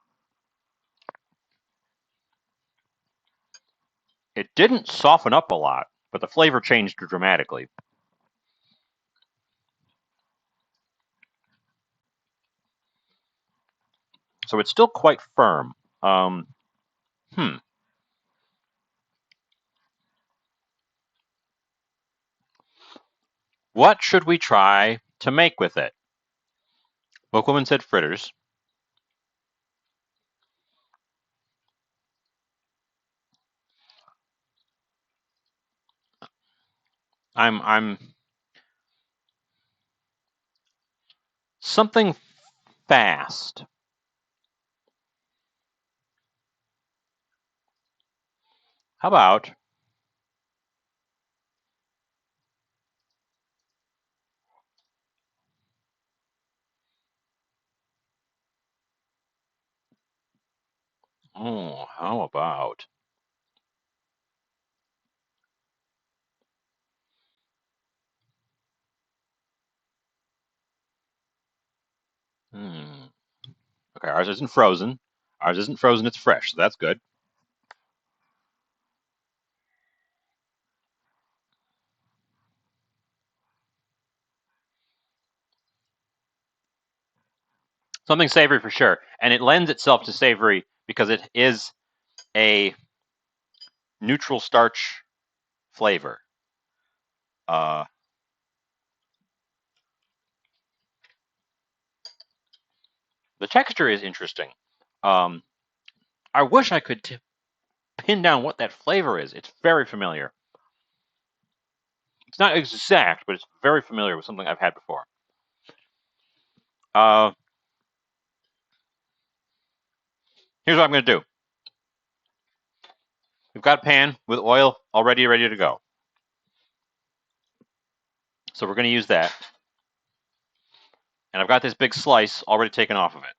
It didn't soften up a lot, but the flavor changed dramatically. So it's still quite firm. Um, hmm. What should we try to make with it? Bookwoman said fritters. I'm something fast. How about how about hmm. Okay, ours isn't frozen. Ours isn't frozen, it's fresh, so that's good. Something savory for sure. And it lends itself to savory because it is a neutral starch flavor. Uh, the texture is interesting. Um, I wish I could pin down what that flavor is. It's very familiar. It's not exact, but it's very familiar with something I've had before. Uh, Here's what I'm going to do. We've got a pan with oil already ready to go. So we're going to use that. And I've got this big slice already taken off of it.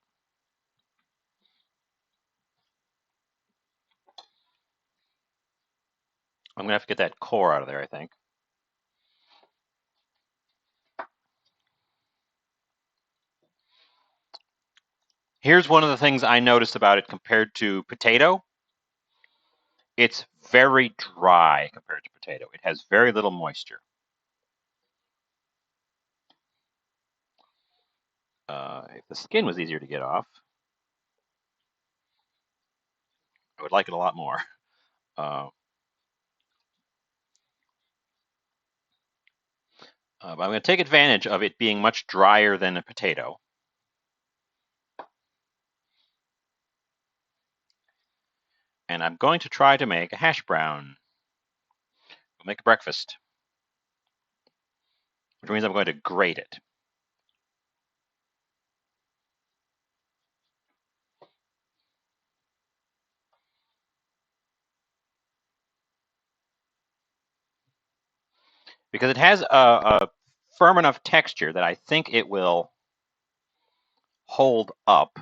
I'm going to have to get that core out of there, I think. Here's one of the things I noticed about it compared to potato. It's very dry compared to potato. It has very little moisture. If the skin was easier to get off. would like it a lot more. But I'm going to take advantage of it being much drier than a potato. And I'm going to try to make a hash brown. We'll make a breakfast, which means I'm going to grate it. Because it has a firm enough texture that I think it will hold up.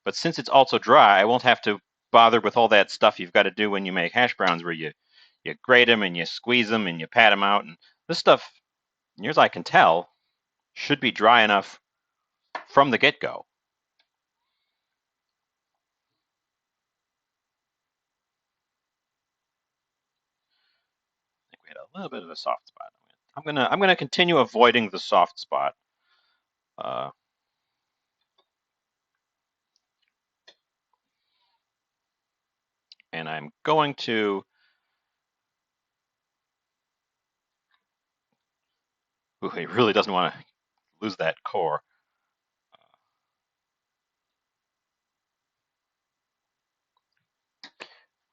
But since it's also dry, I won't have to bother with all that stuff you've got to do when you make hash browns, where you grate them and you squeeze them and you pat them out. And this stuff, near as I can tell, should be dry enough from the get-go. I think we had a little bit of a soft spot. I'm gonna continue avoiding the soft spot. And I'm going to he really doesn't want to lose that core.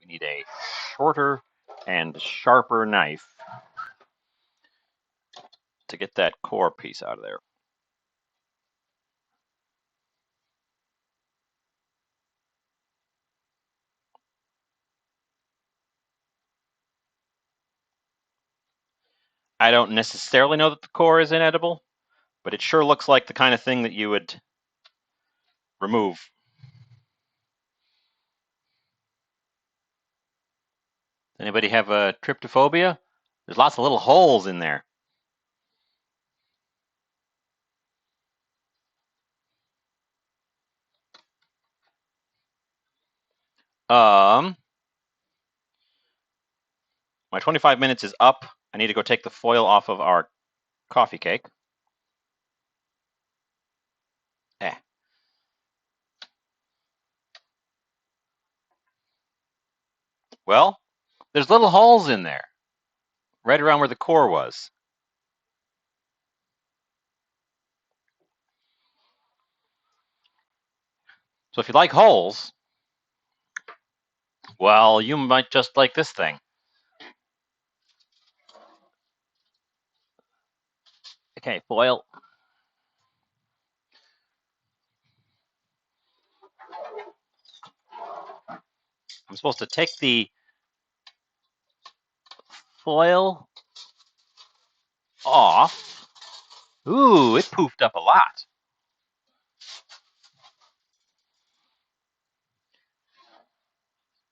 We need a shorter and sharper knife to get that core piece out of there. I don't necessarily know that the core is inedible, but it sure looks like the kind of thing that you would remove. Anybody have a tryptophobia? There's lots of little holes in there. My 25 minutes is up. I need to go take the foil off of our coffee cake. Well, there's little holes in there, right around where the core was. So if you like holes, well, you might just like this thing. Okay, foil. I'm supposed to take the foil off. Ooh, it poofed up a lot.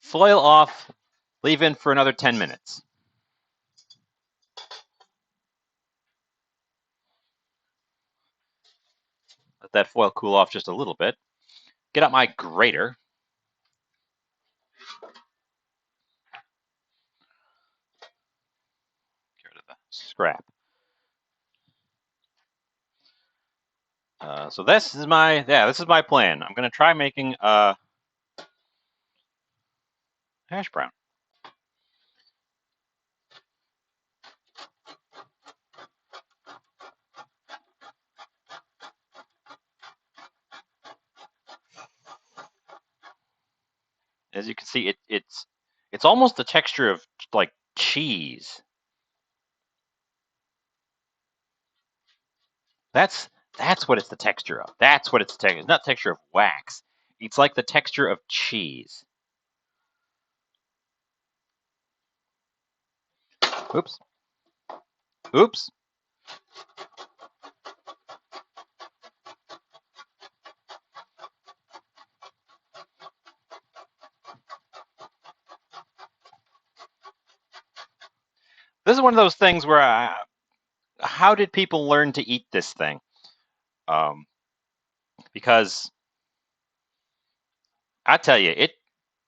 Foil off, leave in for another 10 minutes. Let that foil cool off just a little bit. Get out my grater. Get rid of the scrap. So this is my plan. I'm going to try making a hash brown. As you can see, it's almost the texture of like cheese. That's what it's the texture of. That's what it's the texture. It's not texture of wax. It's like the texture of cheese. Oops. Oops. This is one of those things where how did people learn to eat this thing? Because I tell you, it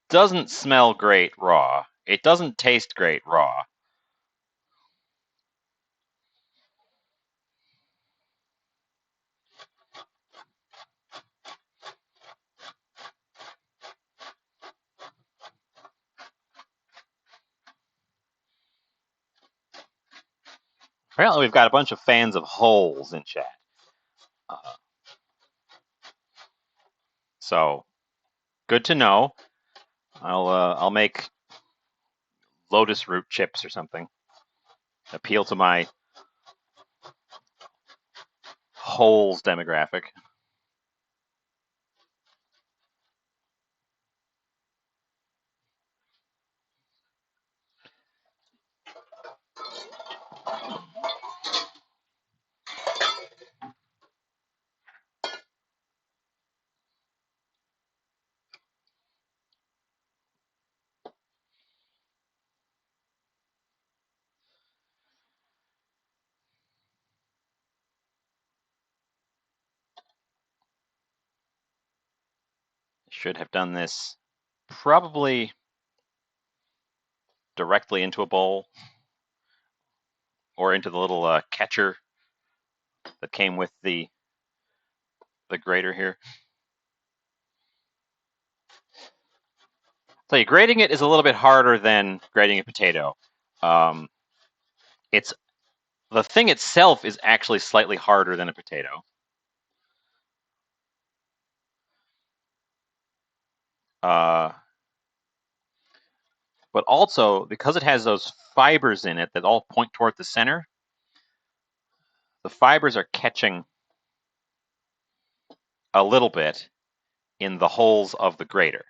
doesn't smell great raw. It doesn't taste great raw. Apparently, we've got a bunch of fans of holes in chat. So good to know. I'll make lotus root chips or something. Appeal to my holes demographic. Should have done this probably directly into a bowl or into the little catcher that came with the grater here. So grating it is a little bit harder than grating a potato. It's the thing itself is actually slightly harder than a potato. But also, because it has those fibers in it that all point toward the center, the fibers are catching a little bit in the holes of the grater.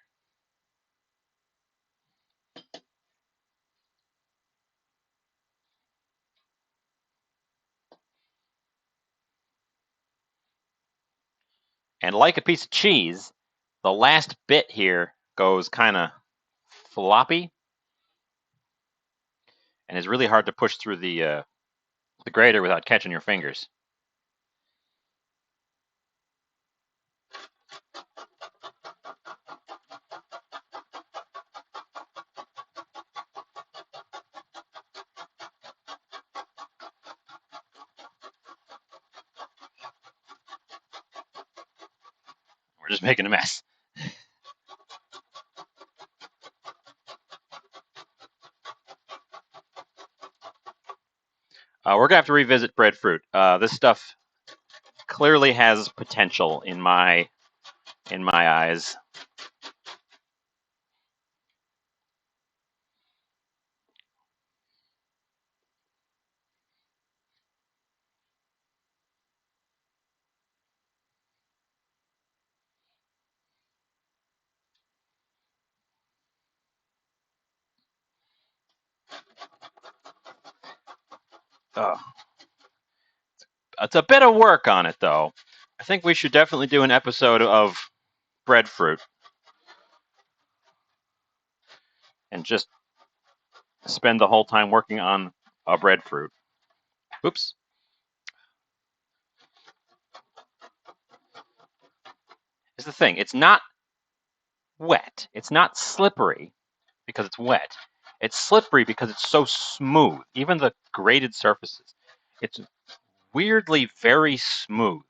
And like a piece of cheese, the last bit here goes kind of floppy and is really hard to push through the grater without catching your fingers. We're just making a mess. We're gonna have to revisit breadfruit. This stuff clearly has potential in my eyes. Oh, it's a bit of work on it, though. I think we should definitely do an episode of breadfruit and just spend the whole time working on a breadfruit. Oops. Here's the thing. It's not wet. It's not slippery because it's wet. It's slippery because it's so smooth. Even the grated surfaces. It's weirdly very smooth.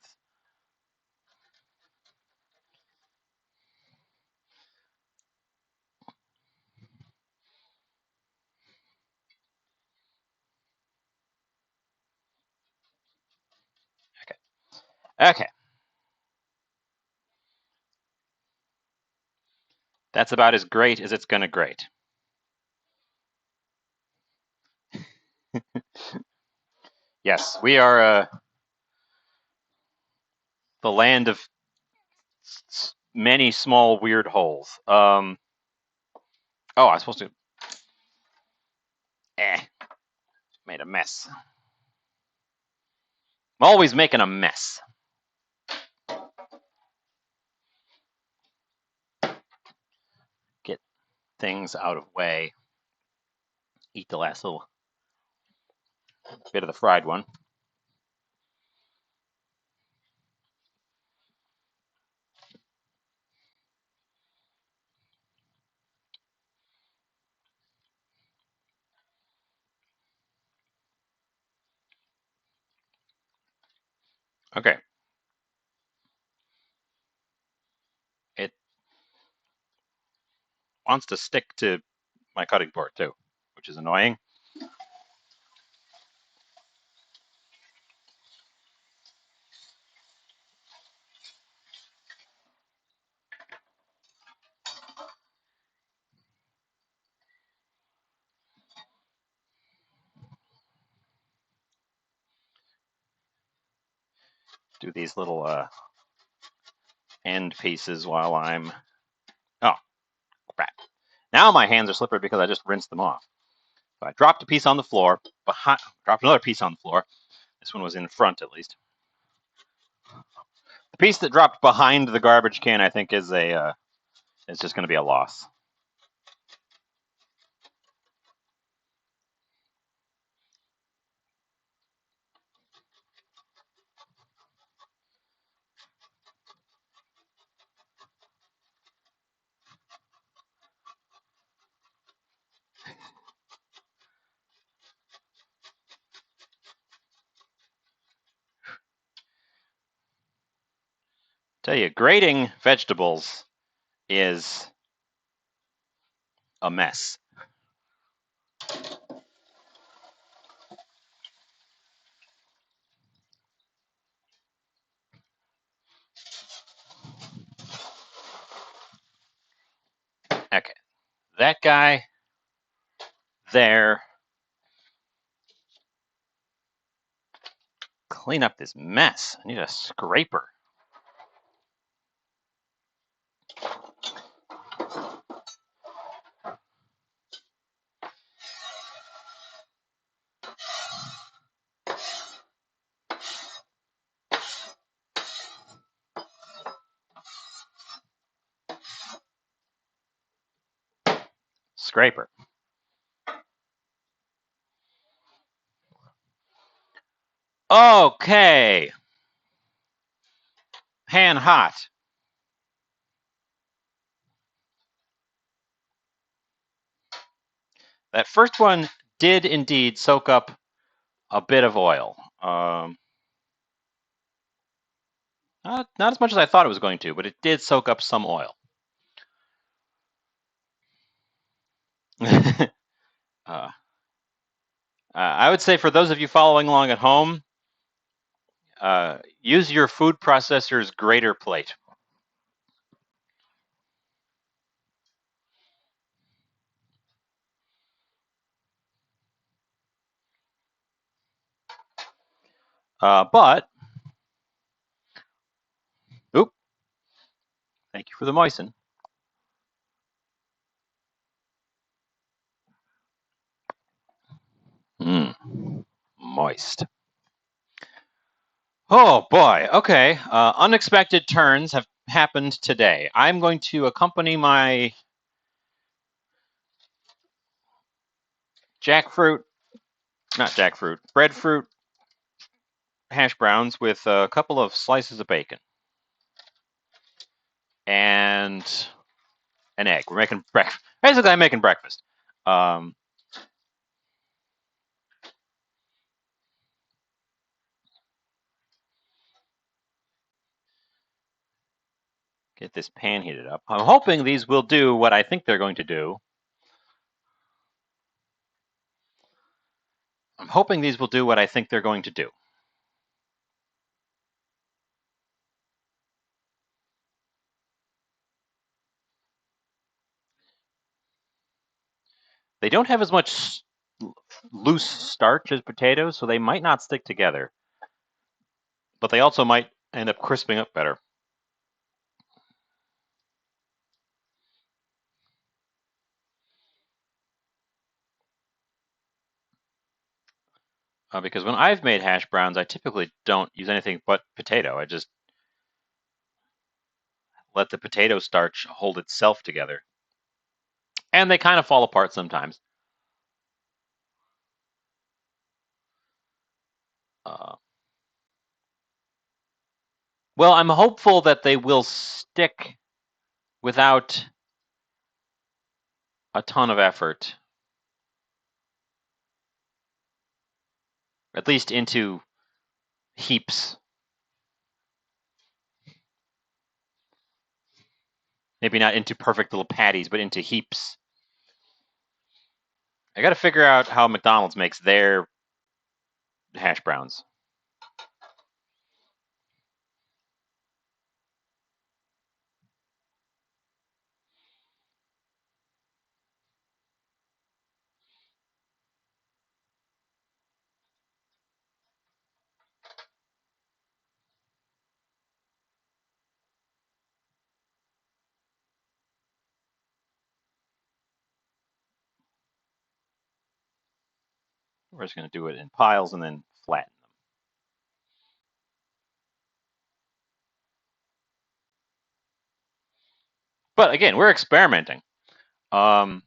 Okay. That's about as great as it's going to grate. Yes, we are the land of many small weird holes. Oh, I was supposed to. Made a mess. I'm always making a mess. Get things out of way. Eat the last little bit of the fried one. Okay. It wants to stick to my cutting board too, which is annoying. do these little end pieces while I'm... Oh, crap. Now my hands are slippery because I just rinsed them off. So I dropped a piece on the floor, dropped another piece on the floor. This one was in front, at least. The piece that dropped behind the garbage can, I think, is it's just going to be a loss. Tell you, grating vegetables is a mess. Okay, that guy there. Clean up this mess. I need a scraper. Scraper. Okay. Pan hot. That first one did indeed soak up a bit of oil. Not as much as I thought it was going to, but it did soak up some oil. I would say for those of you following along at home, use your food processor's grater plate. But, oop, thank you for the moisten. Moist. Oh boy, okay. Unexpected turns have happened today. I'm going to accompany my breadfruit hash browns with a couple of slices of bacon and an egg. We're making breakfast. Basically, I'm making breakfast. Get this pan heated up. I'm hoping these will do what I think they're going to do. They don't have as much loose starch as potatoes, so they might not stick together. But they also might end up crisping up better. Because when I've made hash browns, I typically don't use anything but potato. I just let the potato starch hold itself together. And they kind of fall apart sometimes. Well, I'm hopeful that they will stick without a ton of effort. At least into heaps. Maybe not into perfect little patties, but into heaps. I got to figure out how McDonald's makes their hash browns. We're just going to do it in piles and then flatten them. But again, we're experimenting. I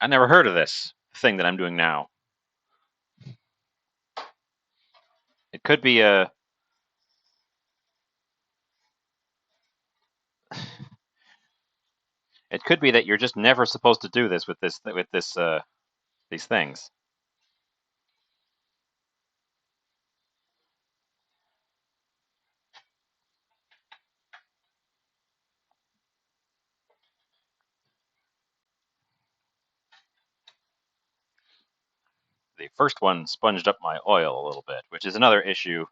never heard of this thing that I'm doing now. It could be a... It could be that you're just never supposed to do this with these things. The first one sponged up my oil a little bit, which is another issue.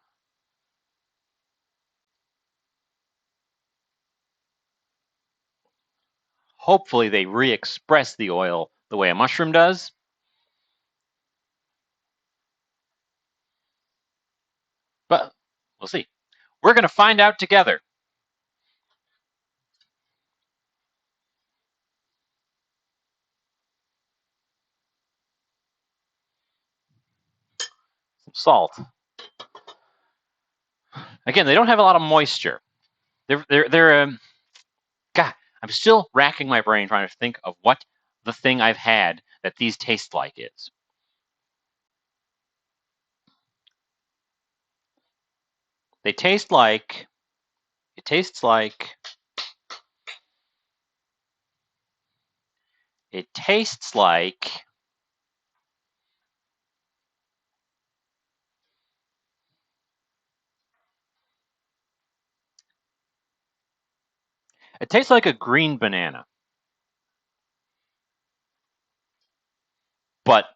Hopefully they re-express the oil the way a mushroom does. But we'll see. We're going to find out together. Some salt. Again, they don't have a lot of moisture. God, I'm still racking my brain trying to think of what the thing I've had that these taste like is. They taste like... It tastes like... It tastes like... It tastes like a green banana. But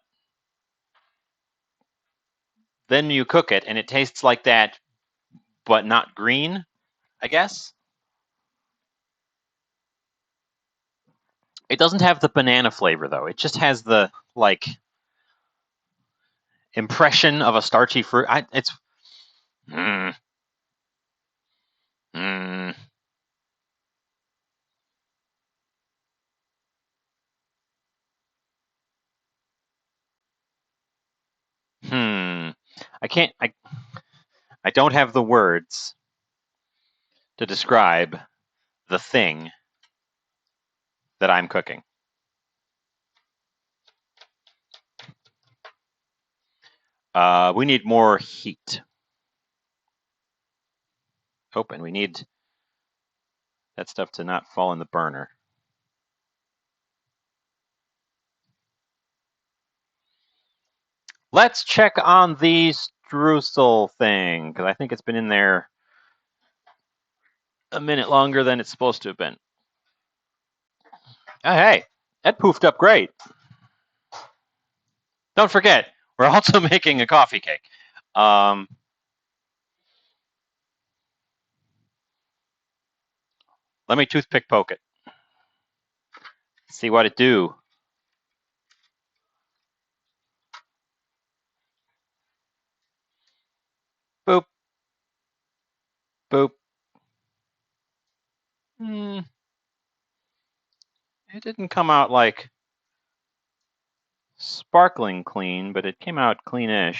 then you cook it and it tastes like that, but not green, I guess. It doesn't have the banana flavor, though. It just has the, like, impression of a starchy fruit. It's... I can't... I don't have the words to describe the thing that I'm cooking. We need more heat. Oh, and we need that stuff to not fall in the burner. Let's check on the streusel thing, because I think it's been in there a minute longer than it's supposed to have been. Oh, hey, that poofed up great. Don't forget, we're also making a coffee cake. Let me toothpick poke it. See what it do. Boop. Boop. It didn't come out like sparkling clean, but it came out cleanish.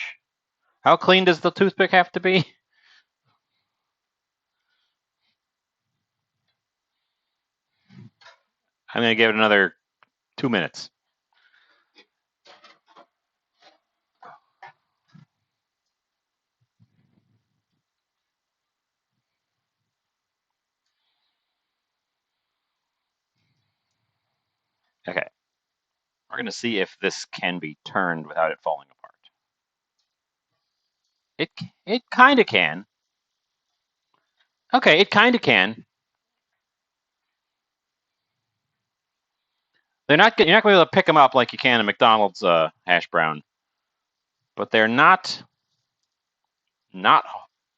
How clean does the toothpick have to be? I'm going to give it another 2 minutes. Okay. We're going to see if this can be turned without it falling apart. It kind of can. Okay, it kind of can. You're not going to be able to pick them up like you can a McDonald's hash brown, but they're not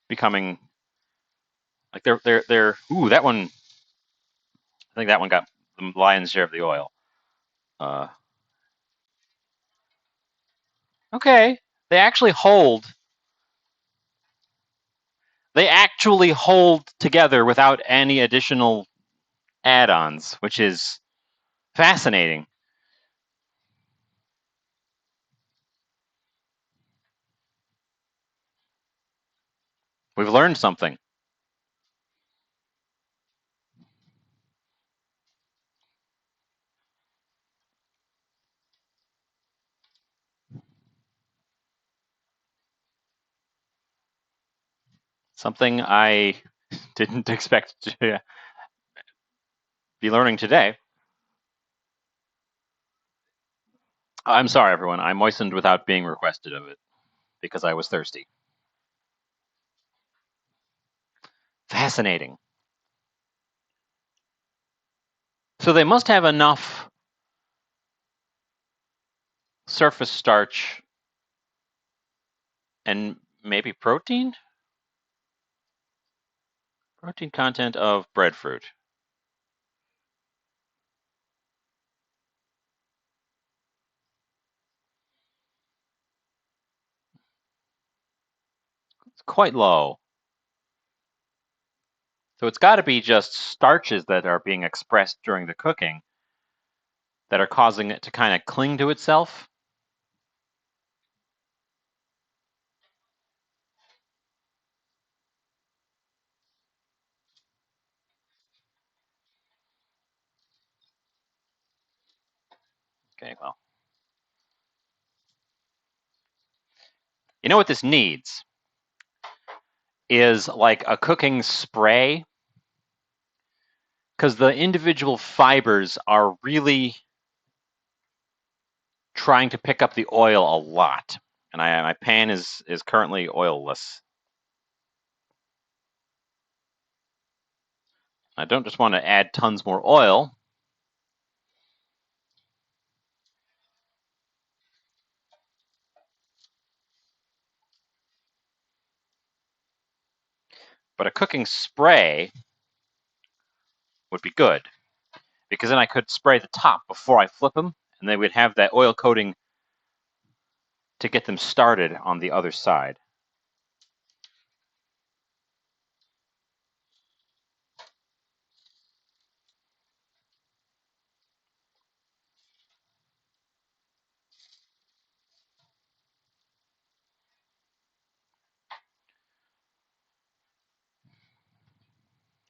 becoming like they're. Ooh, that one. I think that one got the lion's share of the oil. Okay, they actually hold. They actually hold together without any additional add-ons, which is fascinating. We've learned something. Something I didn't expect to be learning today. I'm sorry, everyone. I moistened without being requested of it because I was thirsty. Fascinating. So they must have enough surface starch and maybe protein? Protein content of breadfruit. It's quite low. So it's got to be just starches that are being expressed during the cooking that are causing it to kind of cling to itself. Okay, well. You know what this needs? Is like a cooking spray, because the individual fibers are really trying to pick up the oil a lot. And my pan is currently oilless. I don't just want to add tons more oil. But a cooking spray would be good, because then I could spray the top before I flip them, and they would have that oil coating to get them started on the other side.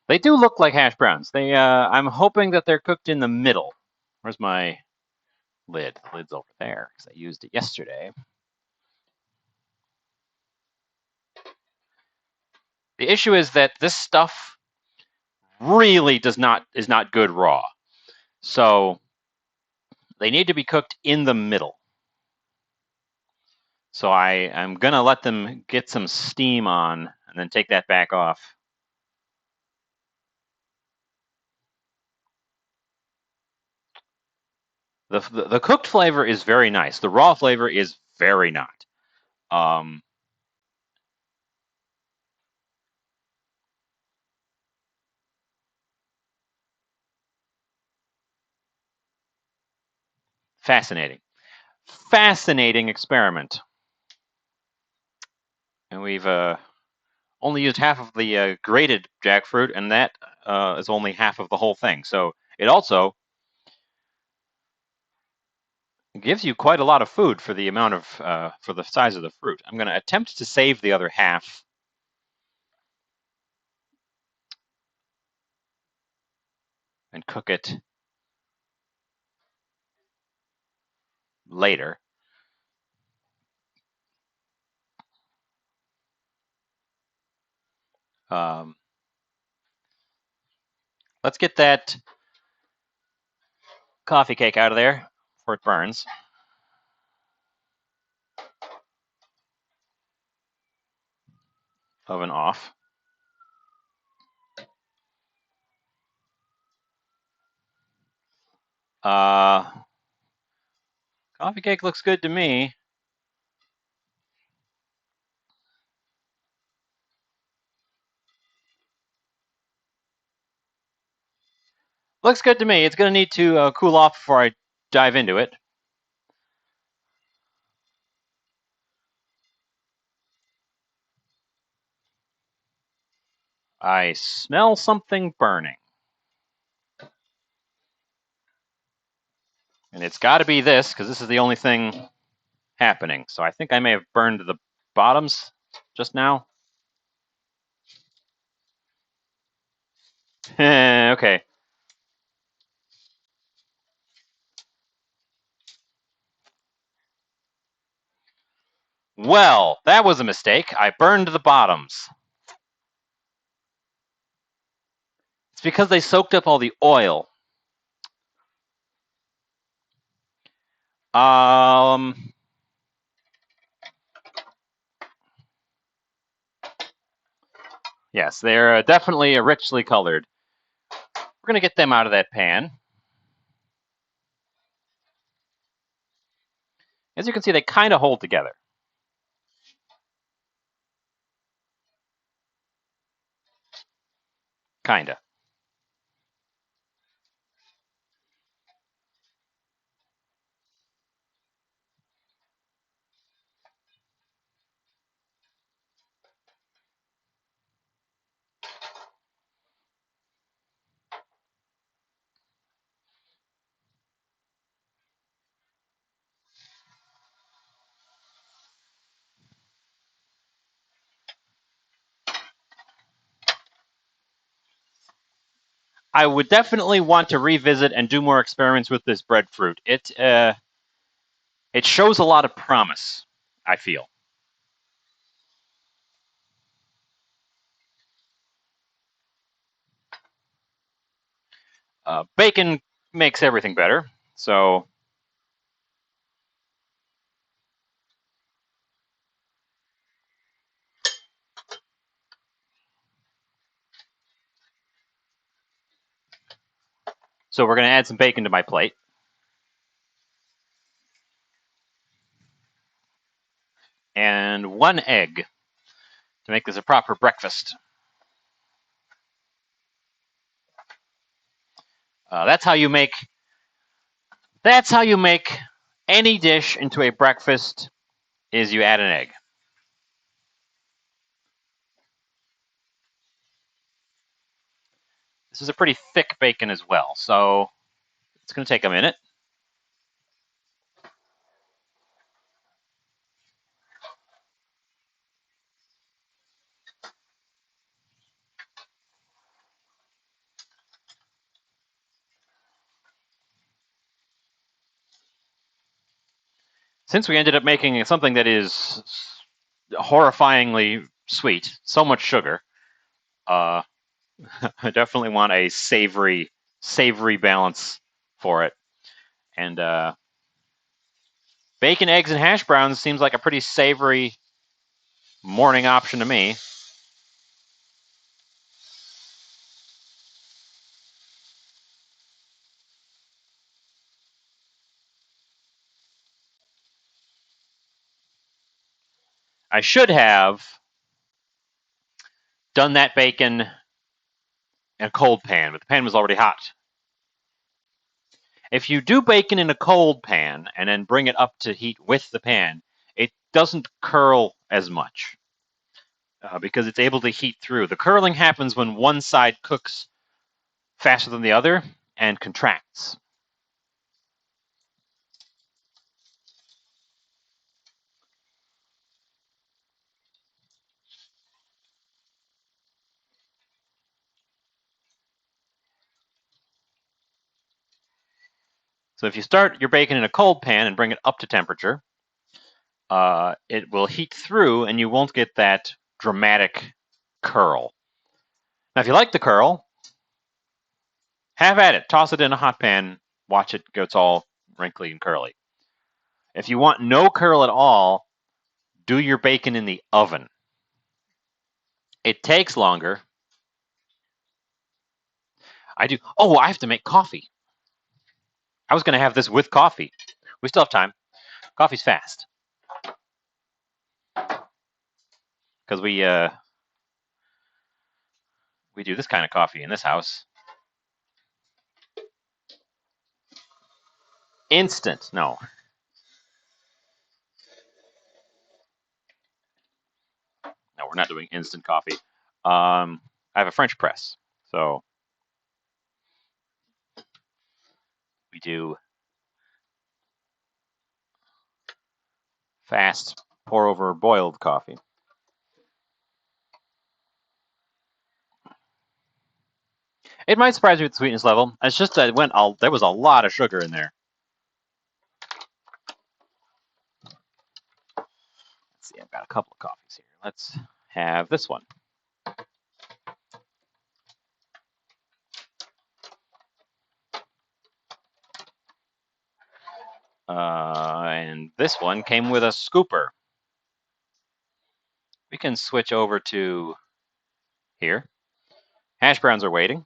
They do look like hash browns. I'm hoping that they're cooked in the middle. Where's my lid? The lid's over there because I used it yesterday. The issue is that this stuff really is not good raw. So they need to be cooked in the middle. So I'm gonna let them get some steam on and then take that back off. The cooked flavor is very nice. The raw flavor is very not. Fascinating. Fascinating experiment. And we've only used half of the grated jackfruit, and that is only half of the whole thing. So it also gives you quite a lot of food for the amount of for the size of the fruit. I'm going to attempt to save the other half and cook it later. Let's get that coffee cake out of there before it burns. Oven off. Coffee cake looks good to me. Looks good to me. It's going to need to cool off before I dive into it. I smell something burning. And it's got to be this, because this is the only thing happening. So I think I may have burned the bottoms just now. Okay. Well, that was a mistake. I burned the bottoms. It's because they soaked up all the oil. Yes, they're definitely richly colored. We're going to get them out of that pan. As you can see, they kind of hold together. Kinda. I would definitely want to revisit and do more experiments with this breadfruit. It shows a lot of promise, I feel. Bacon makes everything better, so we're going to add some bacon to my plate. And 1 egg to make this a proper breakfast. That's how you make any dish into a breakfast, is you add an egg. This is a pretty thick bacon as well, so it's going to take a minute. Since we ended up making something that is horrifyingly sweet, so much sugar, I definitely want a savory balance for it. And bacon, eggs, and hash browns seems like a pretty savory morning option to me. I should have done that bacon in a cold pan, but the pan was already hot. If you do bacon in a cold pan and then bring it up to heat with the pan, it doesn't curl as much because it's able to heat through. The curling happens when one side cooks faster than the other and contracts. So if you start your bacon in a cold pan and bring it up to temperature, it will heat through and you won't get that dramatic curl. Now, if you like the curl, have at it. Toss it in a hot pan. Watch it go. It's all wrinkly and curly. If you want no curl at all, do your bacon in the oven. It takes longer. I do. Oh, I have to make coffee. I was going to have this with coffee. We still have time. Coffee's fast because we do this kind of coffee in this house. Instant. No. No, we're not doing instant coffee. I have a French press, so we do fast pour over boiled coffee. It might surprise you with the sweetness level. It's just that there was a lot of sugar in there. Let's see, I've got a couple of coffees here. Let's have this one. And this one came with a scooper. We can switch over to here. Hash browns are waiting.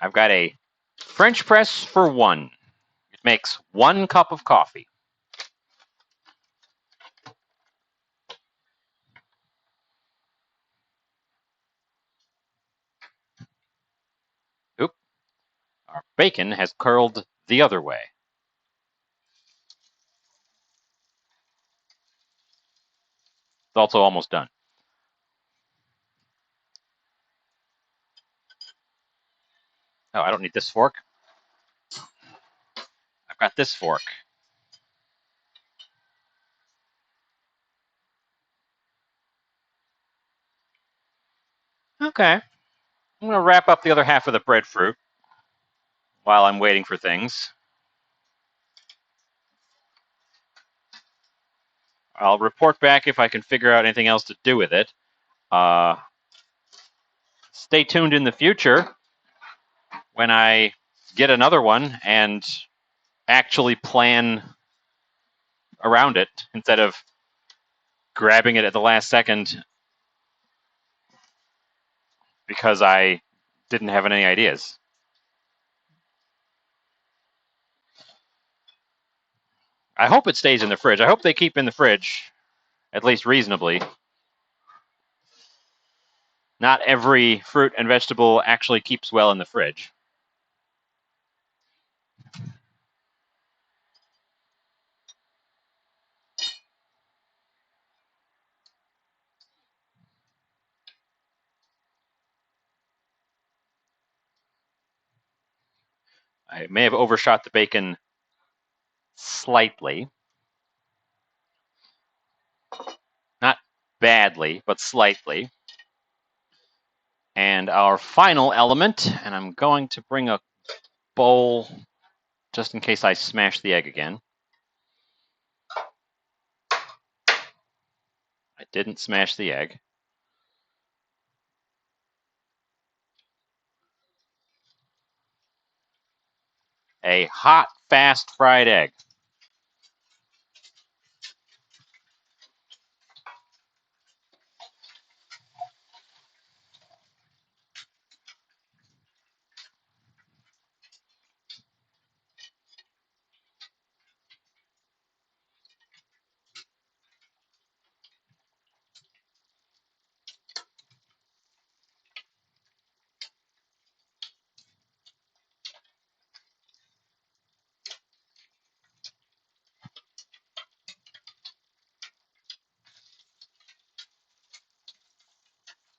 I've got a French press for one. It makes 1 cup of coffee. Oop. Our bacon has curled the other way. It's also almost done. Oh, I don't need this fork. I've got this fork. Okay. I'm going to wrap up the other half of the breadfruit while I'm waiting for things. I'll report back if I can figure out anything else to do with it. Stay tuned in the future when I get another one and actually plan around it instead of grabbing it at the last second because I didn't have any ideas. I hope it stays in the fridge. I hope they keep in the fridge, at least reasonably. Not every fruit and vegetable actually keeps well in the fridge. I may have overshot the bacon slightly. Not badly, but slightly. And our final element, and I'm going to bring a bowl just in case I smash the egg again. I didn't smash the egg. A hot, fast fried egg.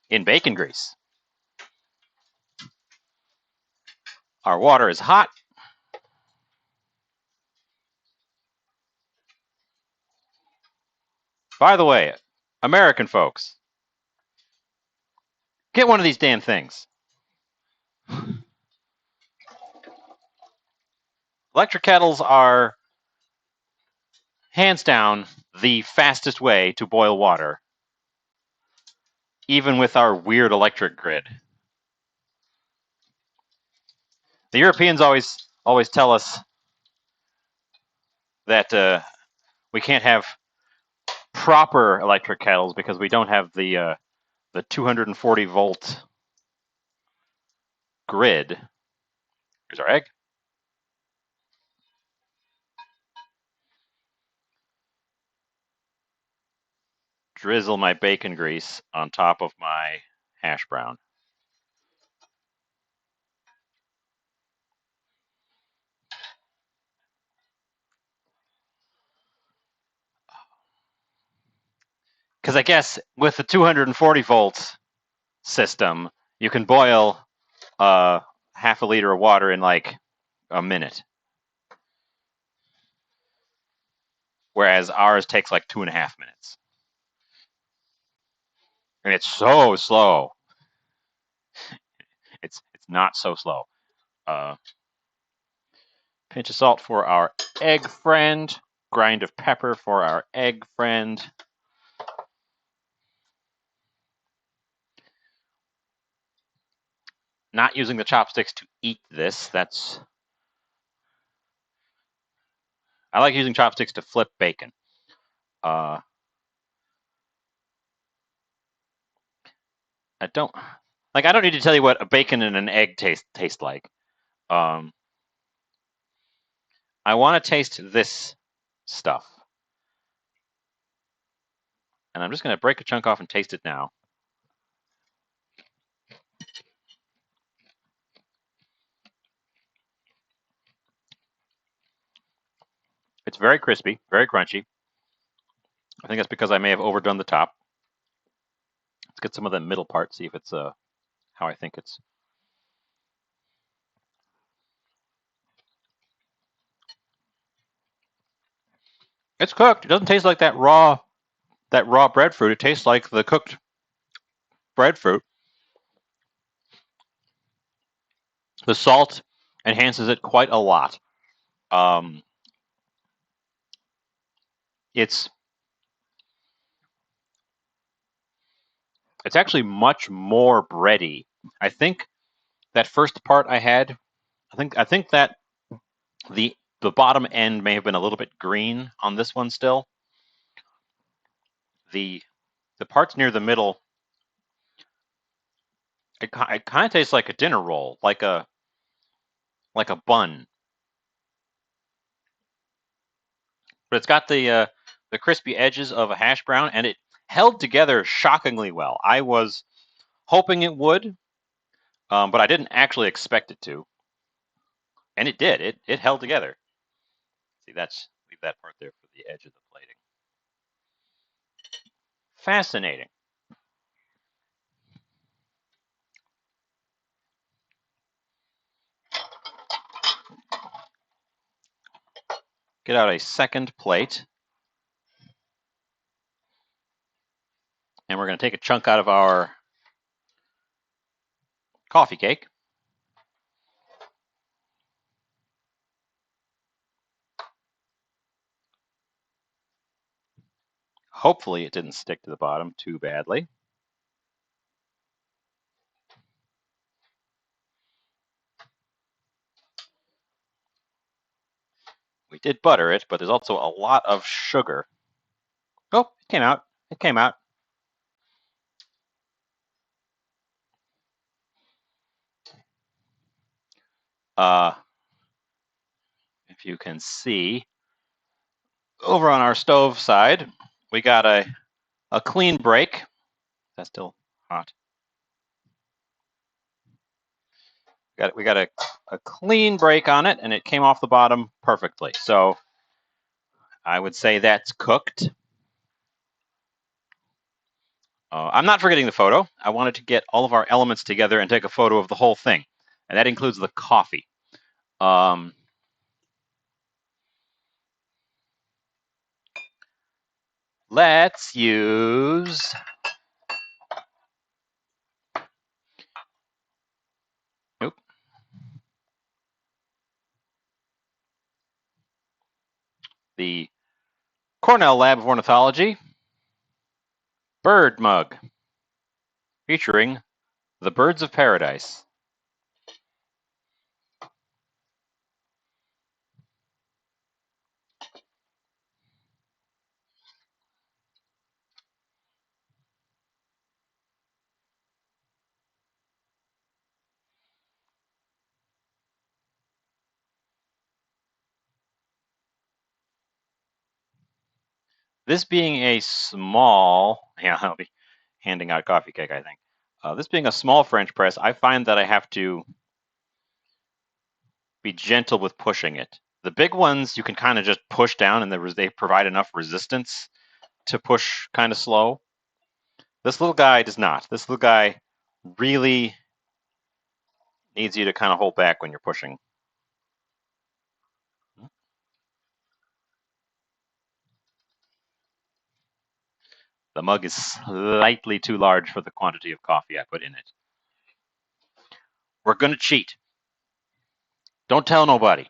In bacon grease. Our water is hot. By the way, American folks, get one of these damn things. Electric kettles are, hands down, the fastest way to boil water, even with our weird electric grid. The Europeans always tell us that we can't have proper electric kettles because we don't have the 240 volt grid. Here's our egg. Drizzle my bacon grease on top of my hash brown. Because I guess with the 240 volts system, you can boil half a liter of water in like a minute. Whereas ours takes like 2.5 minutes. And it's so slow. It's not so slow. Pinch of salt for our egg friend. Grind of pepper for our egg friend. Not using the chopsticks to eat this. I like using chopsticks to flip bacon. I don't need to tell you what a bacon and an egg taste like. I want to taste this stuff. And I'm just going to break a chunk off and taste it now. It's very crispy, very crunchy. I think that's because I may have overdone the top. Let's get some of the middle part, see if it's how I think it's. It's cooked. It doesn't taste like that raw breadfruit. It tastes like the cooked breadfruit. The salt enhances it quite a lot. It's actually much more bready. I think that first part I had, I think that the bottom end may have been a little bit green on this one still. The parts near the middle, it kind of tastes like a dinner roll, like a bun. But it's got the crispy edges of a hash brown, and it held together shockingly well. I was hoping it would, but I didn't actually expect it to, and it did. It held together. See, leave that part there for the edge of the plating. Fascinating. Get out a second plate. And we're going to take a chunk out of our coffee cake. Hopefully it didn't stick to the bottom too badly. We did butter it, but there's also a lot of sugar. Oh, it came out. It came out. If you can see, over on our stove side, we got a clean break. That's still hot. We got a clean break on it, and it came off the bottom perfectly. So I would say that's cooked. I'm not forgetting the photo. I wanted to get all of our elements together and take a photo of the whole thing, and that includes the coffee. Let's use the Cornell Lab of Ornithology bird mug featuring the birds of paradise. This being a small, I'll be handing out coffee cake, I think. This being a small French press, I find that I have to be gentle with pushing it. The big ones, you can kind of just push down and they provide enough resistance to push kind of slow. This little guy does not. This little guy really Needs you to kind of hold back when you're pushing. The mug is slightly too large for the quantity of coffee I put in it. We're going to cheat. Don't tell nobody.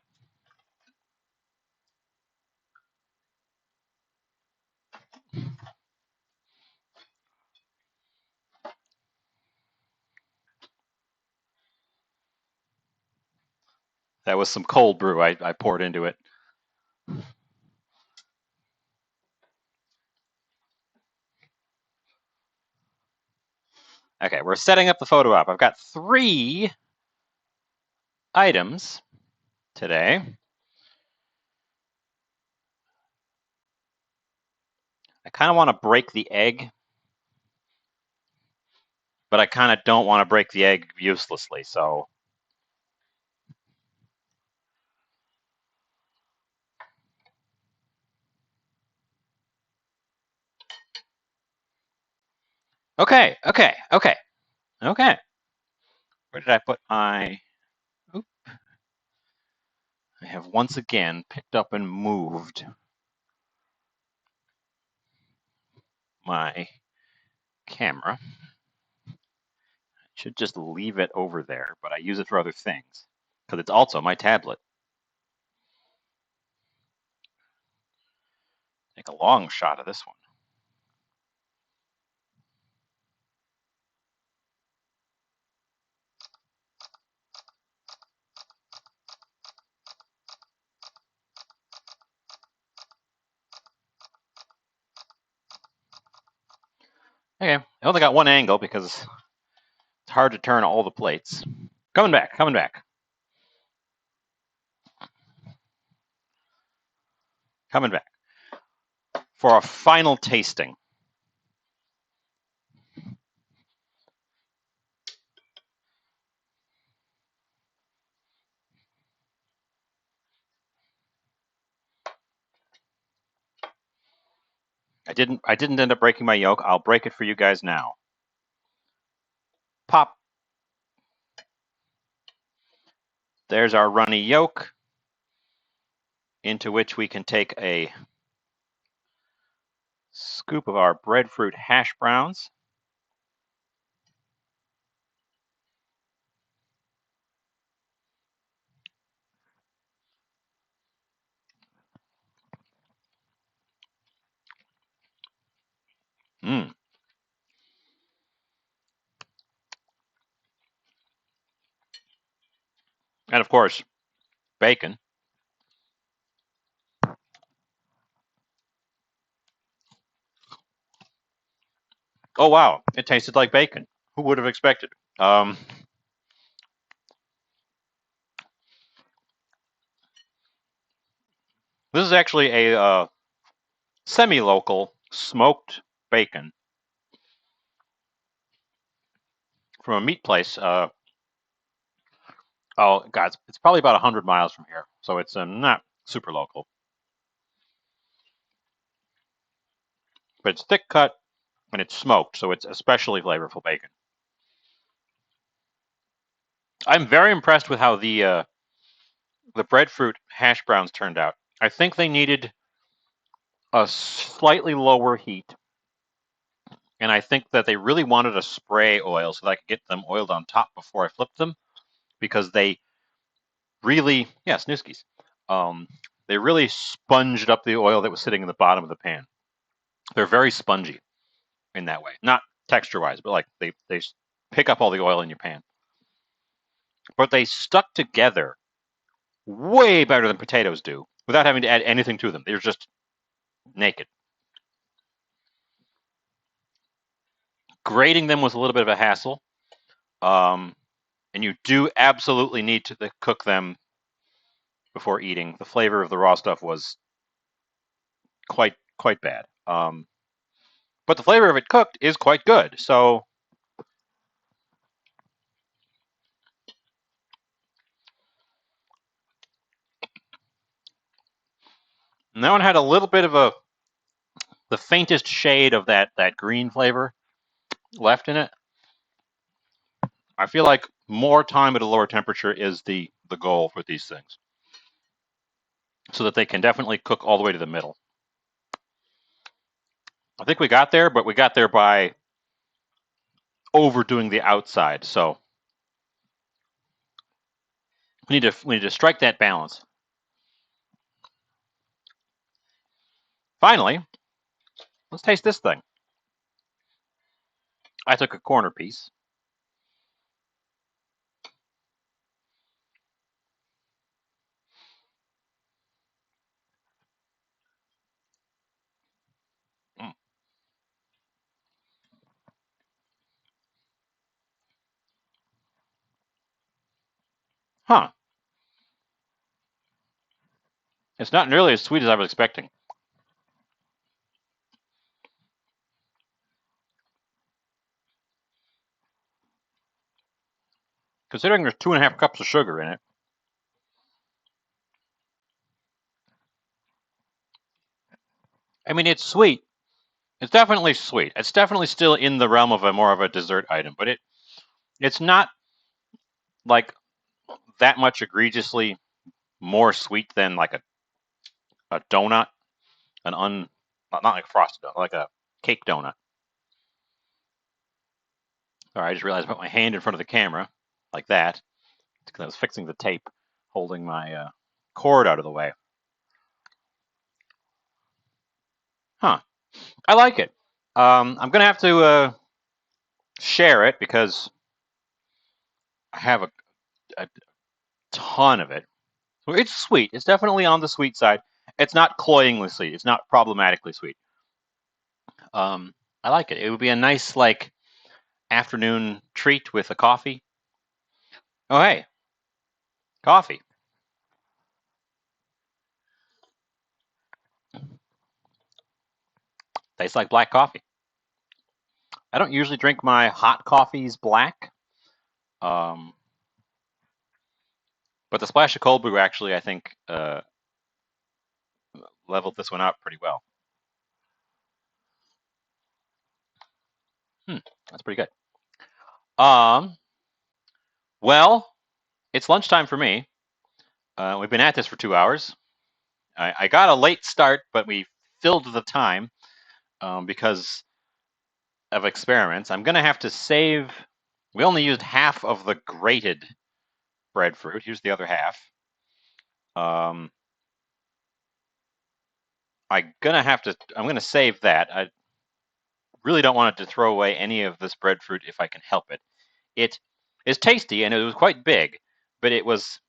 That was some cold brew I poured into it. Okay, we're setting up the photo op. I've got 3 items today. I kind of want to break the egg, but I kind of don't want to break the egg uselessly, so... Okay. Where did I put my... Oop. I have once again picked up and moved my camera. I should just leave it over there, but I use it for other things, because it's also my tablet. Take a long shot of this one. Okay, I only got one angle because it's hard to turn all the plates. Coming back. Coming back. For a final tasting. I didn't end up breaking my yolk. I'll break it for you guys now. Pop. There's our runny yolk, into which we can take a scoop of our breadfruit hash browns. Mmm. And of course, bacon. Oh wow, it tasted like bacon. Who would have expected? This is actually a semi-local smoked bacon from a meat place. Oh God, it's probably about 100 miles from here, so it's not super local. But it's thick cut and it's smoked, so it's especially flavorful bacon. I'm very impressed with how the breadfruit hash browns turned out. I think they needed a slightly lower heat, and I think that they really wanted a spray oil so that I could get them oiled on top before I flipped them, because they really, yeah, Snooskies. They really sponged up the oil that was sitting in the bottom of the pan. They're very spongy in that way, not texture-wise, but like they pick up all the oil in your pan. But they stuck together way better than potatoes do without having to add anything to them. They're just naked. Grating them was a little bit of a hassle, and you do absolutely need to cook them before eating. The flavor of the raw stuff was quite bad. But the flavor of it cooked is quite good. So and that one had a little bit of the faintest shade of that green flavor left in it. I feel like more time at a lower temperature is the goal with these things, so that they can definitely cook all the way to the middle. I think we got there, but we got there by overdoing the outside. So we need to strike that balance. Finally, let's taste this thing. I took a corner piece. Huh. It's not nearly as sweet as I was expecting. Considering there's 2.5 cups of sugar in it. I mean, it's sweet. It's definitely sweet. It's definitely still in the realm of more of a dessert item, but it's not like that much egregiously more sweet than like a donut, not like frosted donut, like a cake donut. All right, I just realized I put my hand in front of the camera like that because I was fixing the tape holding my cord out of the way. Huh. I like it. I'm going to have to share it because I have a ton of it. So it's sweet. It's definitely on the sweet side. It's not cloyingly sweet. It's not problematically sweet. I like it. It would be a nice like afternoon treat with a coffee. Oh hey, coffee. Tastes like black coffee. I don't usually drink my hot coffees black. Um, but the splash of cold brew actually, I think, leveled this one out pretty well. That's pretty good. Well, it's lunchtime for me. We've been at this for 2 hours. I got a late start, but we filled the time because of experiments. I'm going to have to save. We only used half of the grated breadfruit. Here's the other half. I'm going to save that. I really don't want to throw away any of this breadfruit if I can help it. It is tasty and it was quite big, but it was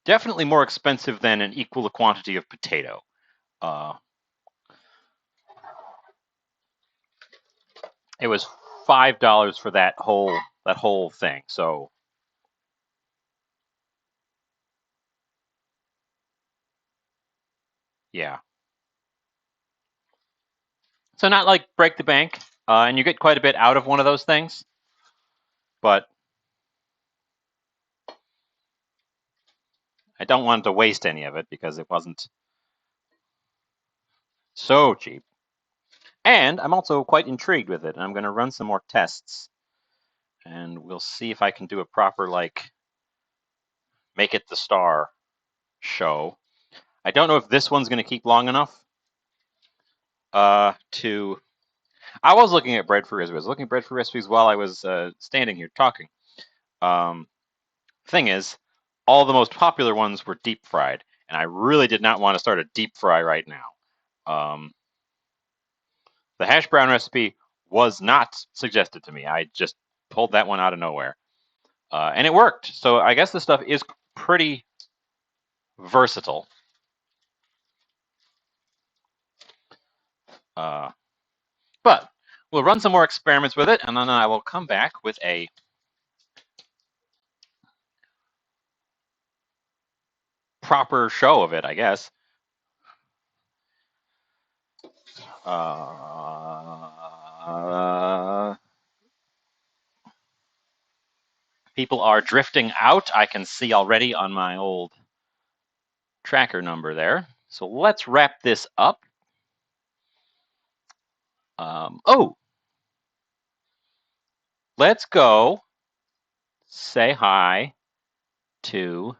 definitely more expensive than an equal quantity of potato. It was $5 for that whole thing. So yeah. So not like break the bank, and you get quite a bit out of one of those things, but I don't want to waste any of it because it wasn't so cheap. And I'm also quite intrigued with it, and I'm going to run some more tests, and we'll see if I can do a proper like make it the star show. I don't know if this one's going to keep long enough to. I was looking at breadfruit recipes. I was looking at breadfruit recipes while I was standing here talking. Thing is, all the most popular ones were deep fried, and I really did not want to start a deep fry right now. The hash brown recipe was not suggested to me. I just pulled that one out of nowhere, and it worked. So I guess this stuff is pretty versatile. But we'll run some more experiments with it, and then I will come back with a proper show of it, I guess. People are drifting out. I can see already on my old tracker number there. So let's wrap this up. Let's go say hi to.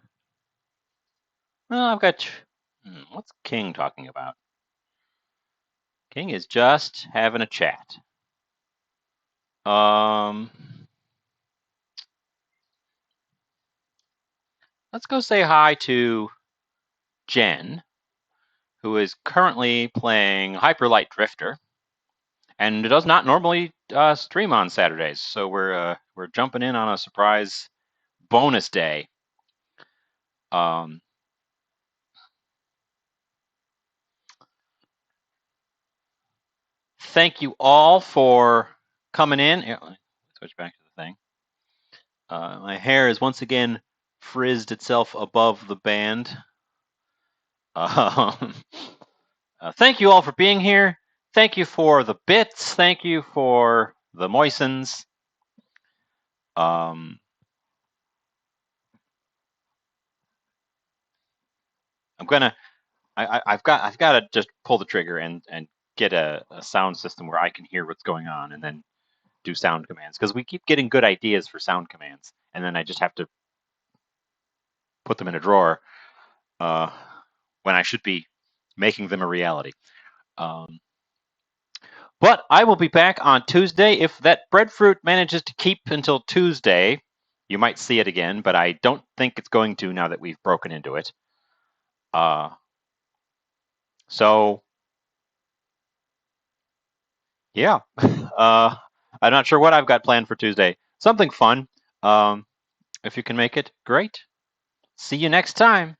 Well, I've got. What's King talking about? King is just having a chat. Let's go say hi to Jen, who is currently playing Hyper Light Drifter, and does not normally stream on Saturdays. So we're jumping in on a surprise bonus day. Thank you all for coming in. Here, let me switch back to the thing. My hair is once again frizzed itself above the band. Thank you all for being here. Thank you for the bits. Thank you for the moistens. I've got to just pull the trigger and get a sound system where I can hear what's going on and then do sound commands, because we keep getting good ideas for sound commands and then I just have to put them in a drawer when I should be making them a reality. But I will be back on Tuesday. If that breadfruit manages to keep until Tuesday, you might see it again, but I don't think it's going to now that we've broken into it. So, yeah. I'm not sure what I've got planned for Tuesday. Something fun. If you can make it, great. See you next time.